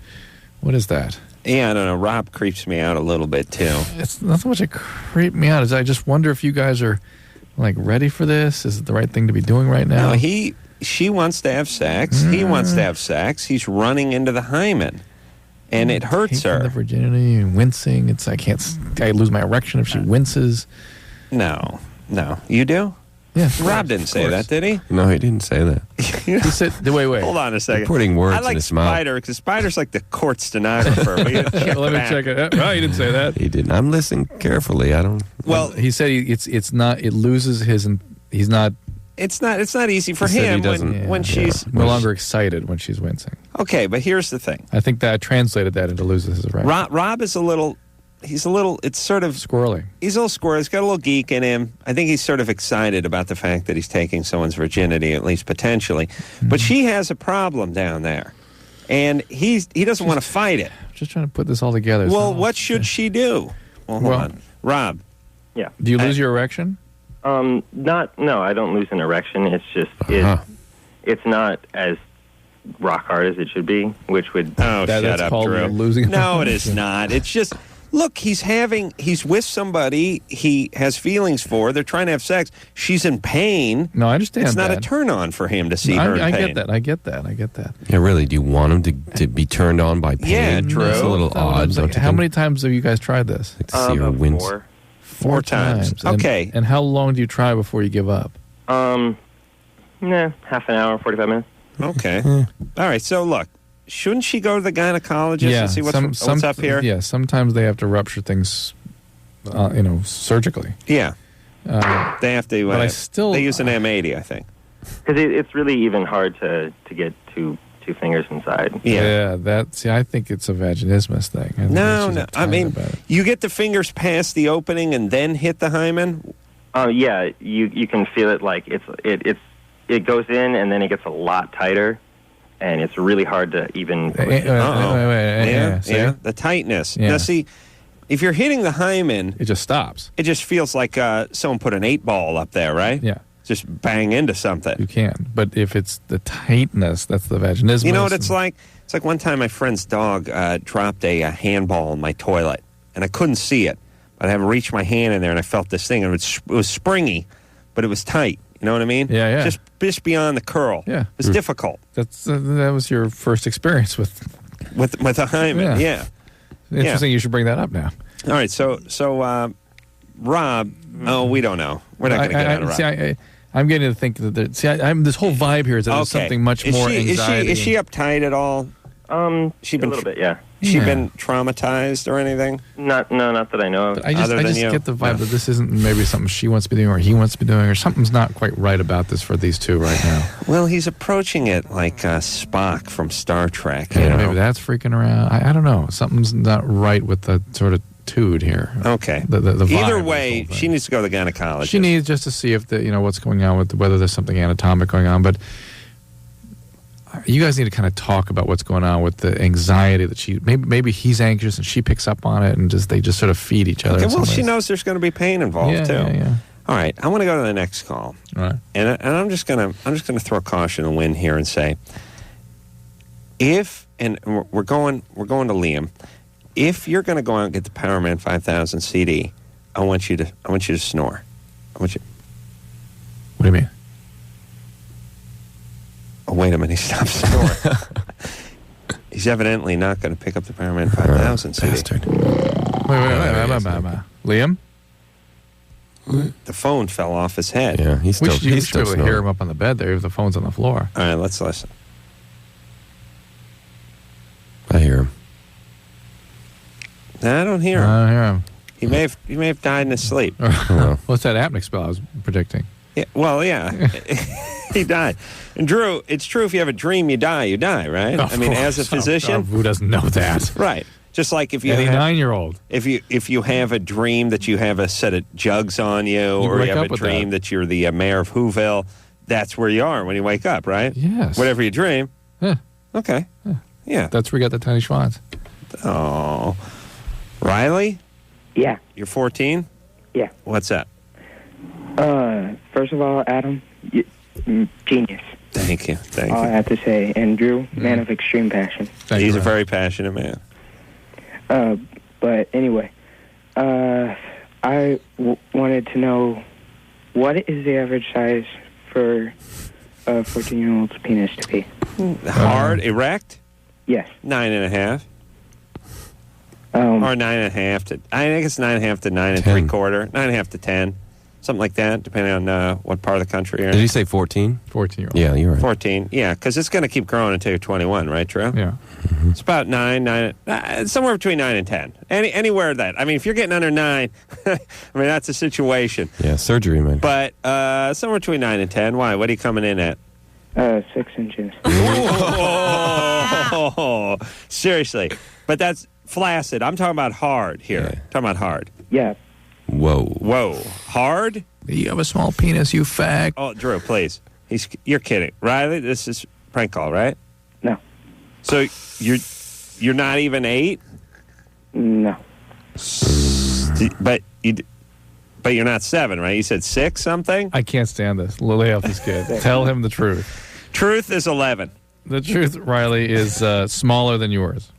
What is that? Yeah, I don't know. Rob creeps me out a little bit too. It's not so much it creeped me out as I just wonder if you guys are like ready for this. Is it the right thing to be doing right now? No, she wants to have sex. He wants to have sex. He's running into the hymen, and it hurts Taking her. the virginity and wincing. It's I lose my erection if she winces. No, you do. Yeah, Rob didn't say that, did he? No, he didn't say that. He said, wait. Hold on a second. You're putting words I like in his mouth. Spider because Spider's like the court stenographer. Let me check it. Oh, he didn't say that. He didn't. I'm listening carefully. I don't. Well, he said it's not. It loses his. He's not. It's not easy for He said he him doesn't- when she's no longer excited when she's wincing. Okay, but here's the thing. I think that I translated that into loses his erection. Rob is a little. He's a little. It's sort of squirrely. He's a little squirrely. He's got a little geek in him. I think he's sort of excited about the fact that he's taking someone's virginity, at least potentially. Mm-hmm. But she has a problem down there, and he doesn't want to fight it. Just trying to put this all together. Well, what should she do? Well, hold on, Rob. Yeah. Do you lose your erection? No, I don't lose an erection. It's just it's not as rock hard as it should be, which would shut up, called Drew. losing. No, it is not. It's just look, he's with somebody he has feelings for. They're trying to have sex. She's in pain. No, I understand It's not that. a turn-on for him to see her in I pain. get that. Yeah, really. Do you want him to be turned on by pain? Yeah, true. It's a little odd. Don't you How think? many times have you guys tried this? Like to see her wince. Four times. Okay. And how long do you try before you give up? Half an hour, 45 minutes. Okay. All right. So look, shouldn't she go to the gynecologist and see what's up here? Yeah, sometimes they have to rupture things, surgically. Yeah. They have to. But they use an M80, I think. Because it's really even hard to get two fingers inside. Yeah, I think it's a vaginismus thing. No. I mean, you get the fingers past the opening and then hit the hymen. Oh yeah, you can feel it like it goes in and then it gets a lot tighter, and it's really hard to even. Yeah, the tightness. Yeah. Now see, if you're hitting the hymen, it just stops. It just feels like someone put an 8-ball up there, right? Yeah. Just bang into something. You can, but if it's the tightness, that's the vaginismus. You know what it's like? It's like one time my friend's dog dropped a handball in my toilet, and I couldn't see it. But I had to reach my hand in there, and I felt this thing, and it was springy, but it was tight. You know what I mean? Yeah. Just beyond the curl. Yeah. It was difficult. That was your first experience with a hymen. Yeah. Interesting. You should bring that up now. All right. So Rob. Oh, we don't know. We're not going to get out of Rob. See, I'm getting to think that this whole vibe here is that there's something much more anxiety. Is she uptight at all? She been a little bit, yeah. She been traumatized or anything? Not that I know of. But I just get the vibe that this isn't maybe something she wants to be doing or he wants to be doing, or something's not quite right about this for these two right now. Well, he's approaching it like Spock from Star Trek. Yeah, maybe that's freaking around. I don't know. Something's not right with the sort of tude here. Okay. The vibe Either way, she needs to go to the gynecologist. She needs just to see if what's going on with whether there's something anatomic going on, but. You guys need to kind of talk about what's going on with the anxiety that she maybe he's anxious and she picks up on it and they just sort of feed each other. Okay, well, she knows there's going to be pain involved too. Yeah. All right, I want to go to the next call. All right, and I'm just gonna throw caution to the wind here and say, we're going to Liam. If you're going to go out and get the Powerman 5000 CD, I want you to snore. What do you mean? Oh, wait a minute, he stopped snoring. He's evidently not going to pick up the Powerman 5000 CD. Bastard. Wait. Liam? The phone fell off his head. Yeah, he's still You should be able to hear him up on the bed there if the phone's on the floor. All right, let's listen. I hear him. No, I don't hear him. I don't hear him. He may have died in his sleep. What's that apneic spell I was predicting? Yeah, well, yeah. He died. And Drew, it's true if you have a dream, you die, right? Of course. As a physician. Who doesn't know that? Right. Just like if you Any have 9-year-old. If you have a dream that you have a set of jugs on you, or you have a dream that you're the mayor of Whoville, that's where you are when you wake up, right? Yes. Whatever you dream. Yeah. Okay. Yeah. That's where you got the tiny schwans. Oh. Riley? Yeah. You're 14? Yeah. What's that? First of all, Adam, genius. Thank you. All I have to say. And Drew, man of extreme passion. He's a very passionate man. But anyway, I wanted to know, what is the average size for a 14-year-old's penis to be? Hard, erect? Yes. 9.5. Or 9.5 I think it's 9.5 to 9 3/4, 9.5 to 10, something like that, depending on what part of the country you're in. Did you say 14? 14-year-old. Yeah, you're right. 14, yeah, because it's going to keep growing until you're 21, right, Drew? Yeah. Mm-hmm. It's about 9, somewhere between 9 and 10. Anywhere that. I mean, if you're getting under 9, that's a situation. Yeah, surgery, man. But somewhere between 9 and 10. Why? What are you coming in at? 6 inches. Oh, seriously. But that's flaccid. I'm talking about hard here. Yeah. Talking about hard. Yeah. Whoa. Hard? You have a small penis, you fag. Oh, Drew, please. You're kidding. Riley, this is prank call, right? No. So you're not even 8? No. But you're not 7, right? You said 6 something? I can't stand this. Lay off this kid. Tell him the truth. Truth is 11. The truth, Riley, is smaller than yours.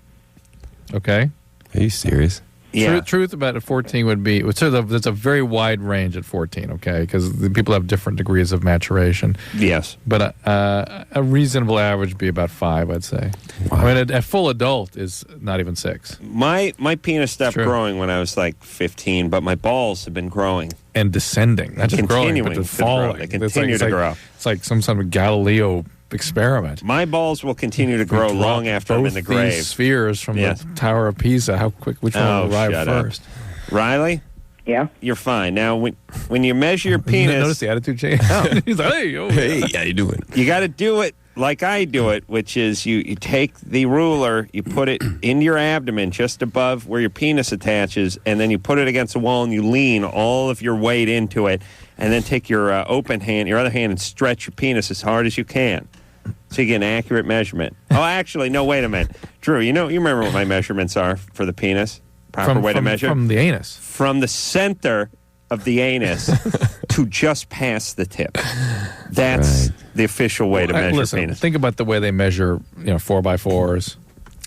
Okay? Are you serious? Yeah. Truth about at 14 would be, there's a very wide range at 14, okay? Because people have different degrees of maturation. Yes. But a reasonable average would be about 5, I'd say. Wow. I mean, a full adult is not even 6. My penis stopped growing when I was like 15, but my balls have been growing. And descending. Not just growing, but falling. They continue to grow. It's like some sort of Galileo experiment. My balls will continue to grow long after I'm in the grave. These spheres from the Tower of Pisa. Which one will arrive first? Riley? Yeah? You're fine. Now, when you measure your penis... Notice the attitude change? He's like, hey, how you doing? You got to do it like I do it, which is you take the ruler, you put it in your abdomen just above where your penis attaches, and then you put it against the wall and you lean all of your weight into it, and then take your open hand, your other hand, and stretch your penis as hard as you can. So you get an accurate measurement. Oh, actually, no, wait a minute. Drew, you remember what my measurements are for the penis? Proper way to measure? From the anus. From the center of the anus to just past the tip. That's the official way to measure penis. Think about the way they measure, 4x4s.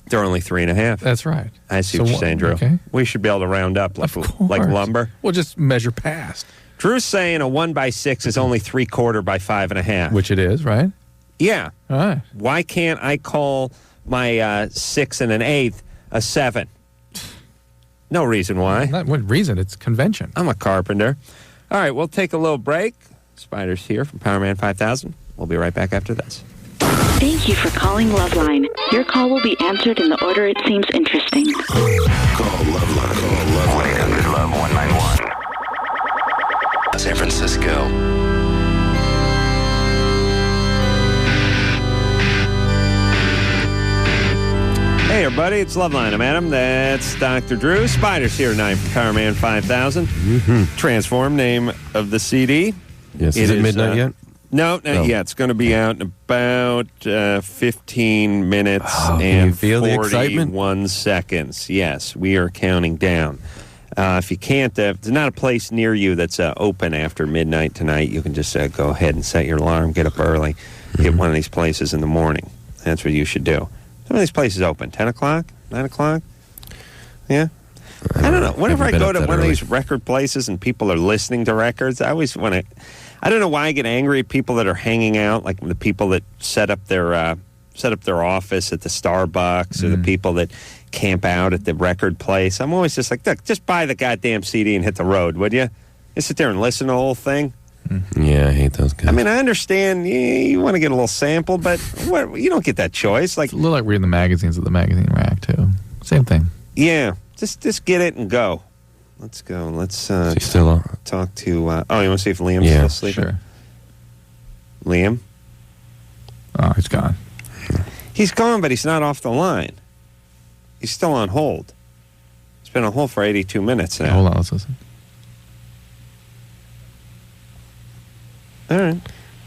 They're only 3.5. That's right. I see what you're saying, Drew. Okay. We should be able to round up like lumber. We'll just measure past. Drew's saying a 1x6 is only 3/4 by 5.5. Which it is, right? Yeah. All right. Why can't I call my 6 1/8 a 7? No reason why. Not what reason? It's convention. I'm a carpenter. All right, we'll take a little break. Spider's here from Powerman 5000. We'll be right back after this. Thank you for calling LoveLine. Your call will be answered in the order it seems interesting. Call LoveLine. Call LoveLine. Love 191. San Francisco. Hey, everybody, it's LoveLine. I'm Adam. That's Dr. Drew. Spider's here tonight from Powerman 5000. Transform, name of the CD. Yes, is it midnight yet? No, not yet. It's going to be out in about 15 minutes and feel the excitement? 41 seconds. Yes, we are counting down. If you can't, there's not a place near you that's open after midnight tonight, you can just go ahead and set your alarm, get up early, hit one of these places in the morning. That's what you should do. Some of these places open, 10 o'clock, 9 o'clock. Yeah. I don't know. Whenever I go to one of these record places and people are listening to records, I always want to... I don't know why I get angry at people that are hanging out, like the people that set up their office at the Starbucks or the people that camp out at the record place. I'm always just like, look, just buy the goddamn CD and hit the road, would you? Just sit there and listen to the whole thing. Yeah, I hate those guys. I mean, I understand you want to get a little sample, but you don't get that choice. Like, it's a little like reading the magazines at the magazine rack, too. Same thing. Yeah, just get it and go. Let's go. Let's still talk to... you want to see if Liam's still sleeping? Sure. Liam? Oh, he's gone. He's gone, but he's not off the line. He's still on hold. He's been on hold for 82 minutes now. Hold on, let's listen. All right.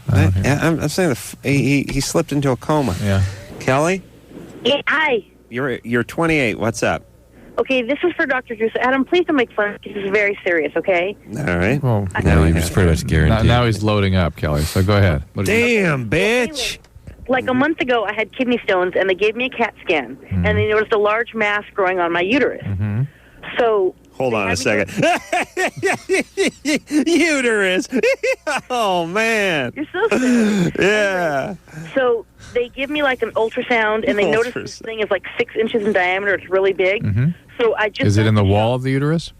I'm saying he slipped into a coma. Yeah. Kelly? Yeah, hi. You're 28. What's up? Okay, this is for Dr. Drew. So, Adam, please don't make fun. This is very serious, okay? All right. Well, now he's pretty much guaranteed. Now he's loading up, Kelly, so go ahead. Damn, bitch. Like a month ago, I had kidney stones, and they gave me a CAT scan, and they noticed a large mass growing on my uterus. So... Hold on a second. Uterus. Oh, man. You're so serious. Yeah. So they give me like an ultrasound, and they notice this thing is like 6 inches in diameter. It's really big. So I just... Is it in the wall of the uterus?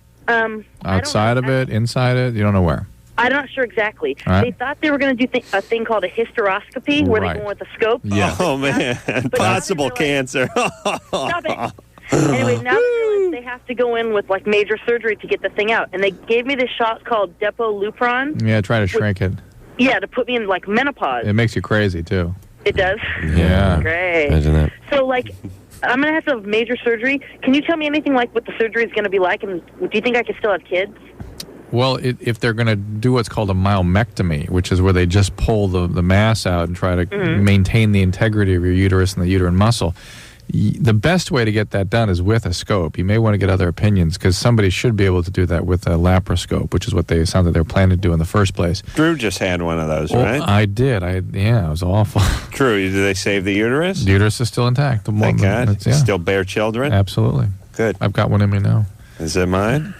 Outside of it? Inside it? You don't know where? I'm not sure exactly. Right. They thought they were going to do a thing called a hysteroscopy, where they go in with a scope. Yeah. Oh, man. Possible cancer. Stop it. Anyway, now they have to go in with like major surgery to get the thing out. And they gave me this shot called Depolupron. Yeah, try to shrink it. Yeah, to put me in like menopause. It makes you crazy, too. It does? Yeah. Great. Imagine that. So, like, I'm going to have major surgery. Can you tell me anything like what the surgery is going to be like? And do you think I could still have kids? Well, if they're going to do what's called a myomectomy, which is where they just pull the mass out and try to maintain the integrity of your uterus and the uterine muscle, the best way to get that done is with a scope. You may want to get other opinions because somebody should be able to do that with a laparoscope, which is what they sounded they were planning to do in the first place. Drew just had one of those, right? I did. It was awful. Drew, did they save the uterus? The uterus is still intact. Thank God. Still bear children? Absolutely. Good. I've got one in me now. Is it mine?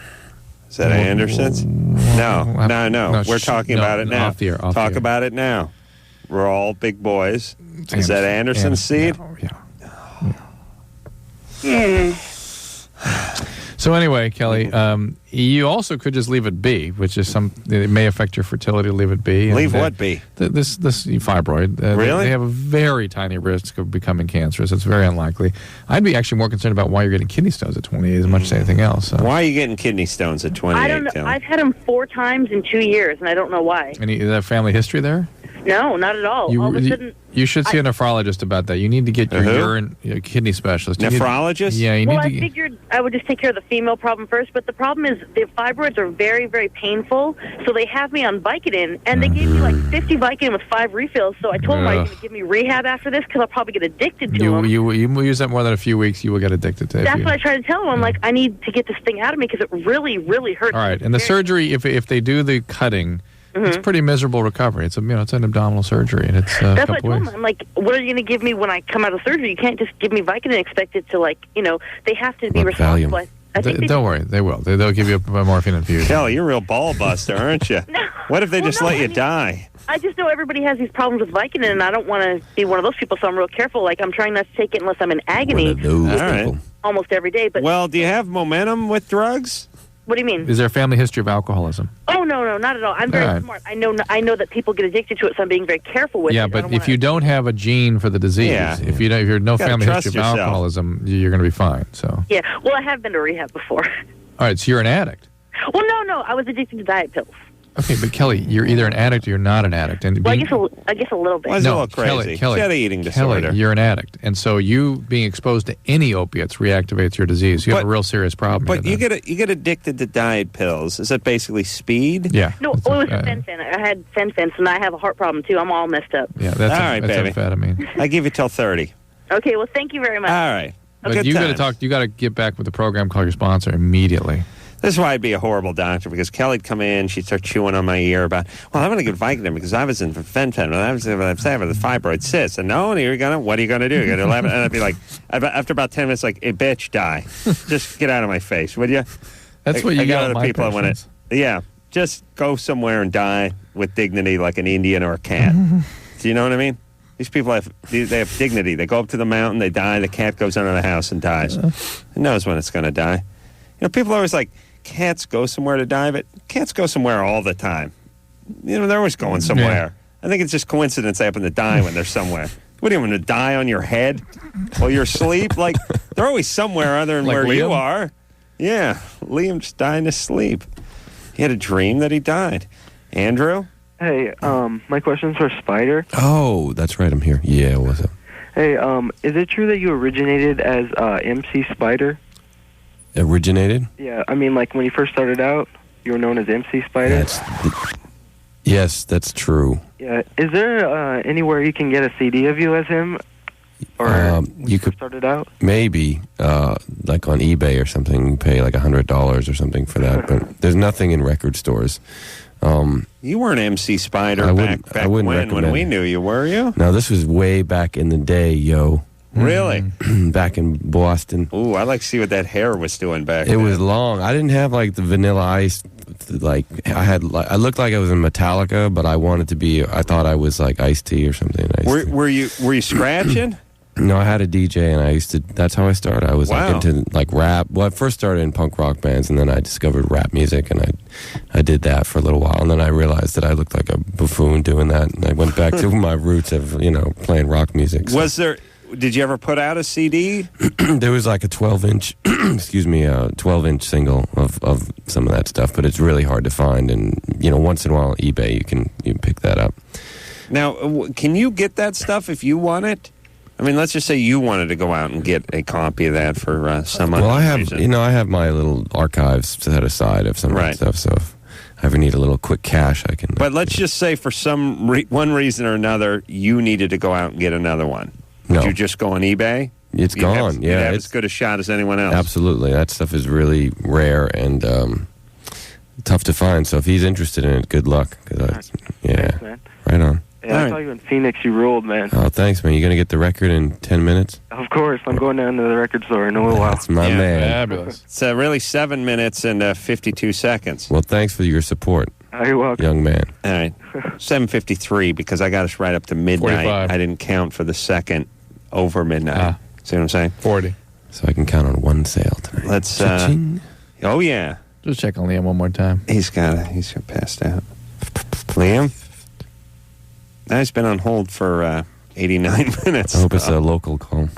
Is that Anderson's? No. We're talking about it now. Off the air. Talk about it now. We're all big boys. Is that Anderson's seed? Yeah. So anyway, Kelly, you also could just leave it be, which is it may affect your fertility to leave it be. Leave what be? This fibroid. Really? They have a very tiny risk of becoming cancerous. It's very unlikely. I'd be actually more concerned about why you're getting kidney stones at 28 as much as anything else. So. Why are you getting kidney stones at 28? I don't know. I've had them 4 times in 2 years, and I don't know why. Any family history there? No, not at all. All of a sudden, you should see a nephrologist about that. You need to get your kidney specialist. Nephrologist? I figured I would just take care of the female problem first, but the problem is the fibroids are very, very painful, so they have me on Vicodin, and they gave me like 50 Vicodin with 5 refills, so I told them I was going to give me rehab after this because I'll probably get addicted to them. You use that more than a few weeks, you will get addicted to it. That's what I try to tell them. I'm like, I need to get this thing out of me because it really, really hurts. All right, and the surgery, if they do the cutting... It's pretty miserable recovery. It's an abdominal surgery, and it's that's what I told them. I'm like, what are you going to give me when I come out of surgery? You can't just give me Vicodin and expect it to they have to be responsible. Don't worry, they will. They'll give you a morphine infusion. Kelly, you're a real ball buster, aren't you? No. What if they just let you die? I just know everybody has these problems with Vicodin, and I don't want to be one of those people, so I'm real careful. Like, I'm trying not to take it unless I'm in agony. All right. Almost every day. But well, do you have momentum with drugs? What do you mean? Is there a family history of alcoholism? Oh, no, not at all. I'm very smart. I know that people get addicted to it, so I'm being very careful with it. Yeah, but if you don't have a gene for the disease, if you're no family history of alcoholism, you're going to be fine. So. Yeah, well, I have been to rehab before. All right, so you're an addict. Well, no, I was addicted to diet pills. Okay, but Kelly, you're either an addict or you're not an addict. And I guess a little bit. Well, no, a little crazy. Kelly, she had an eating disorder. Kelly, you're an addict, and so you being exposed to any opiates reactivates your disease. You have a real serious problem. But you get addicted to diet pills. Is that basically speed? Yeah. No, it was fen-phen. I had fen-phen, and I have a heart problem too. I'm all messed up. Yeah, that's all right, baby. Amphetamine. I give you till 30. Okay, well, thank you very much. All right. But you got to get back with the program. Call your sponsor immediately. This is why I'd be a horrible doctor, because Kelly'd come in, she'd start chewing on my ear about, well, I'm going to give Vicodin because I was in fen-phen, and I was having the fibroid cyst. And no, what are you going to do? You're going to 11? And I'd be like, after about 10 minutes, like, hey, bitch, die. Just get out of my face, would you? That's what you got other people that want to. Yeah, just go somewhere and die with dignity like an Indian or a cat. Do you know what I mean? These people have dignity. They go up to the mountain, they die, the cat goes under the house and dies. Who knows when it's going to die? People are always like, cats go somewhere to die, but cats go somewhere all the time. They're always going somewhere. Yeah. I think it's just coincidence they happen to die when they're somewhere. What do you want to die on your head while you're asleep? Like, they're always somewhere other than like where Liam? You are. Yeah, Liam just died in his sleep. He had a dream that he died. Andrew? Hey, my question's for Spider. Oh, that's right. I'm here. Yeah, what's up? Hey, is it true that you originated as MC Spider? Originated? Yeah, I mean, like when you first started out, you were known as MC Spider. Yes, that's true. Yeah, is there anywhere you can get a CD of you as him? Or you could started out? Maybe, like on eBay or something, you pay like $100 or something for that. But there's nothing in record stores. You weren't MC Spider back when we knew you, were you? No, this was way back in the day, yo. Really? Back in Boston. Ooh, I'd like to see what that hair was doing back then. It was long. I didn't have like the Vanilla Ice. I looked like I was in Metallica, but I thought I was like Ice-T or something. Were you scratching? No, I had a DJ, and that's how I started. I was like into like rap. Well, I first started in punk rock bands, and then I discovered rap music, and I did that for a little while, and then I realized that I looked like a buffoon doing that, and I went back to my roots of playing rock music. So. Did you ever put out a CD? There was like a 12-inch, 12-inch single of some of that stuff, but it's really hard to find. And once in a while, on eBay, you can pick that up. Now, can you get that stuff if you want it? I mean, let's just say you wanted to go out and get a copy of that for some other reason. I have my little archives set aside of some of that stuff. So if I ever need a little quick cash, I can. But let's just say for one reason or another, you needed to go out and get another one. Would you just go on eBay? It's gone. You'd have as good a shot as anyone else. Absolutely. That stuff is really rare and tough to find. So if he's interested in it, good luck. Thanks, man. Right on. Yeah, I saw you in Phoenix. You ruled, man. Oh, thanks, man. You going to get the record in 10 minutes? Of course. I'm going down to the record store in a little while. That's my man. Fabulous. It's really 7 minutes and 52 seconds. Well, thanks for your support. You're welcome. Young man. All right. 7:53 because I got us right up to midnight. 45. I didn't count for the second over midnight. See what I'm saying? 40. So I can count on one sale tonight. Let's. Oh yeah. Just check on Liam one more time. He's passed out. Liam. Now he's been on hold for 89 minutes. I hope it's a local call.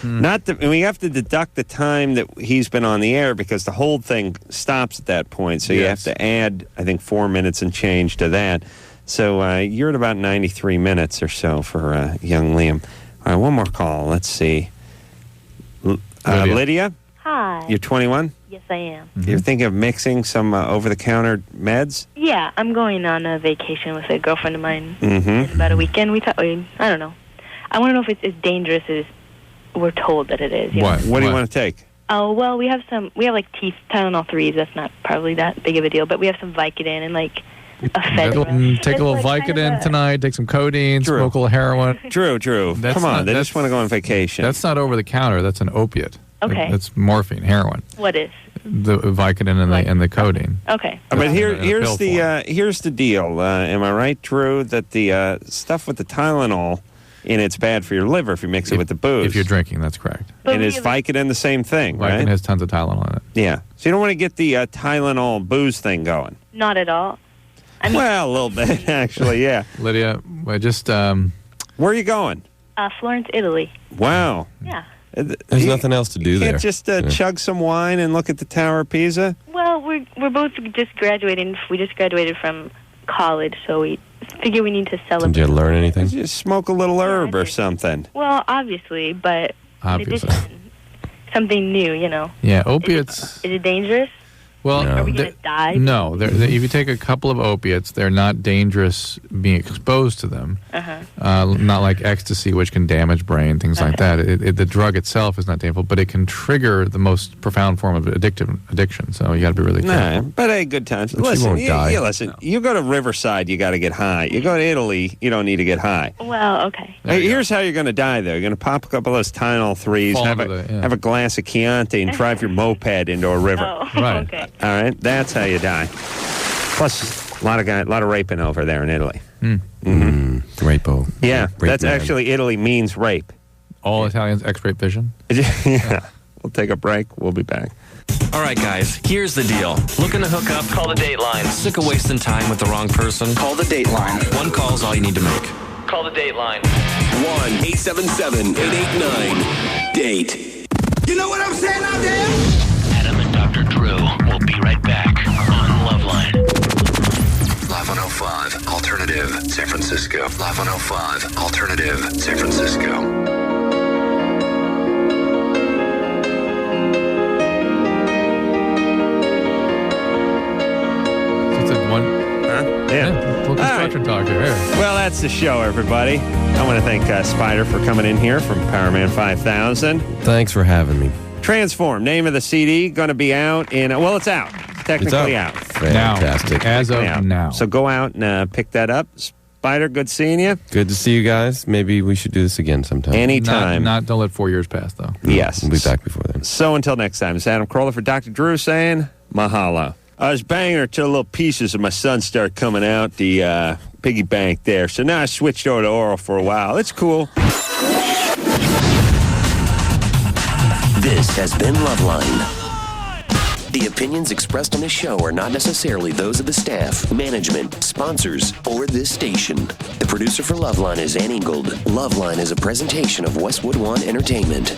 Not the, and we have to deduct the time that he's been on the air because the hold thing stops at that point. So you have to add, I think, 4 minutes and change to that. So you're at about 93 minutes or so for young Liam. All right, one more call. Let's see. Lydia? Hi. You're 21? Yes, I am. You're thinking of mixing some over-the-counter meds? Yeah, I'm going on a vacation with a girlfriend of mine. Mm-hmm. It's about a weekend. I don't know. I want to know if it's as dangerous as we're told that it is. You know? What do you want to take? Oh, well, we have like teeth Tylenol 3s. That's not probably that big of a deal, but we have some Vicodin and like Take a little Vicodin tonight, take some codeine, smoke a little heroin. Drew. Come on, they just want to go on vacation. That's not over the counter. That's an opiate. Okay. That's morphine, heroin. What is? The Vicodin and the codeine. Okay. But here's the deal. Am I right, Drew, that the stuff with the Tylenol in it's bad for your liver if you mix it with the booze? If you're drinking, that's correct. And is Vicodin the same thing, Vicodin right? has tons of Tylenol in it. Yeah. So you don't want to get the Tylenol booze thing going. Not at all. Well, a little bit, actually, yeah. Lydia, just... Where are you going? Florence, Italy. Wow. Yeah. There's nothing else to do there. Can't just chug some wine and look at the Tower of Pisa? Well, we're both just graduating. We just graduated from college, so we figure we need to celebrate. Did you learn anything? Just smoke a little herb or something. Well, obviously, but in addition, something new, you know. Yeah, opiates... Is it dangerous? Well, are we going to die? No. If you take a couple of opiates, they're not dangerous being exposed to them. Not like ecstasy, which can damage brain, things like that. The drug itself is not dangerous, but it can trigger the most profound form of addiction. So you got to be really careful. But good times. But Listen, you won't die. Listen. You go to Riverside, you got to get high. You go to Italy, you don't need to get high. Well, okay. Here's how you're going to die, though. You're going to pop a couple of those Tylenol 3s, have a glass of Chianti, and drive your moped into a river. Right. Okay. All right, that's how you die. Plus, a lot of raping over there in Italy. Rapo. Yeah, Rape that's man. actually Italy means rape. All Italians X-ray vision. Yeah. We'll take a break. We'll be back. All right, guys, here's the deal. Looking to hook up? Call the Dateline. Sick of wasting time with the wrong person? Call the Dateline. One call's all you need to make. Call the Dateline. 1-877-889-DATE. You know what I'm saying out there? Adam and Dr. Drew will be right back on LoveLine. Live 105, Alternative, San Francisco. Live 105, Alternative, San Francisco. Full construction talk here. Well, that's the show, everybody. I want to thank Spider for coming in here from Powerman 5000. Thanks for having me. Transform, name of the CD, going to be out in, it's out. Technically out. Fantastic. As of now. So go out and pick that up. Spider, good seeing you. Good to see you guys. Maybe we should do this again sometime. Anytime. Don't let 4 years pass, though. Yes. We'll be back before then. So until next time, it's Adam Carolla for Dr. Drew saying mahalo. I was banging her till little pieces of my son started coming out the piggy bank there. So now I switched over to oral for a while. It's cool. This has been LoveLine. The opinions expressed on this show are not necessarily those of the staff, management, sponsors, or this station. The producer for LoveLine is Ann Ingold. LoveLine is a presentation of Westwood One Entertainment.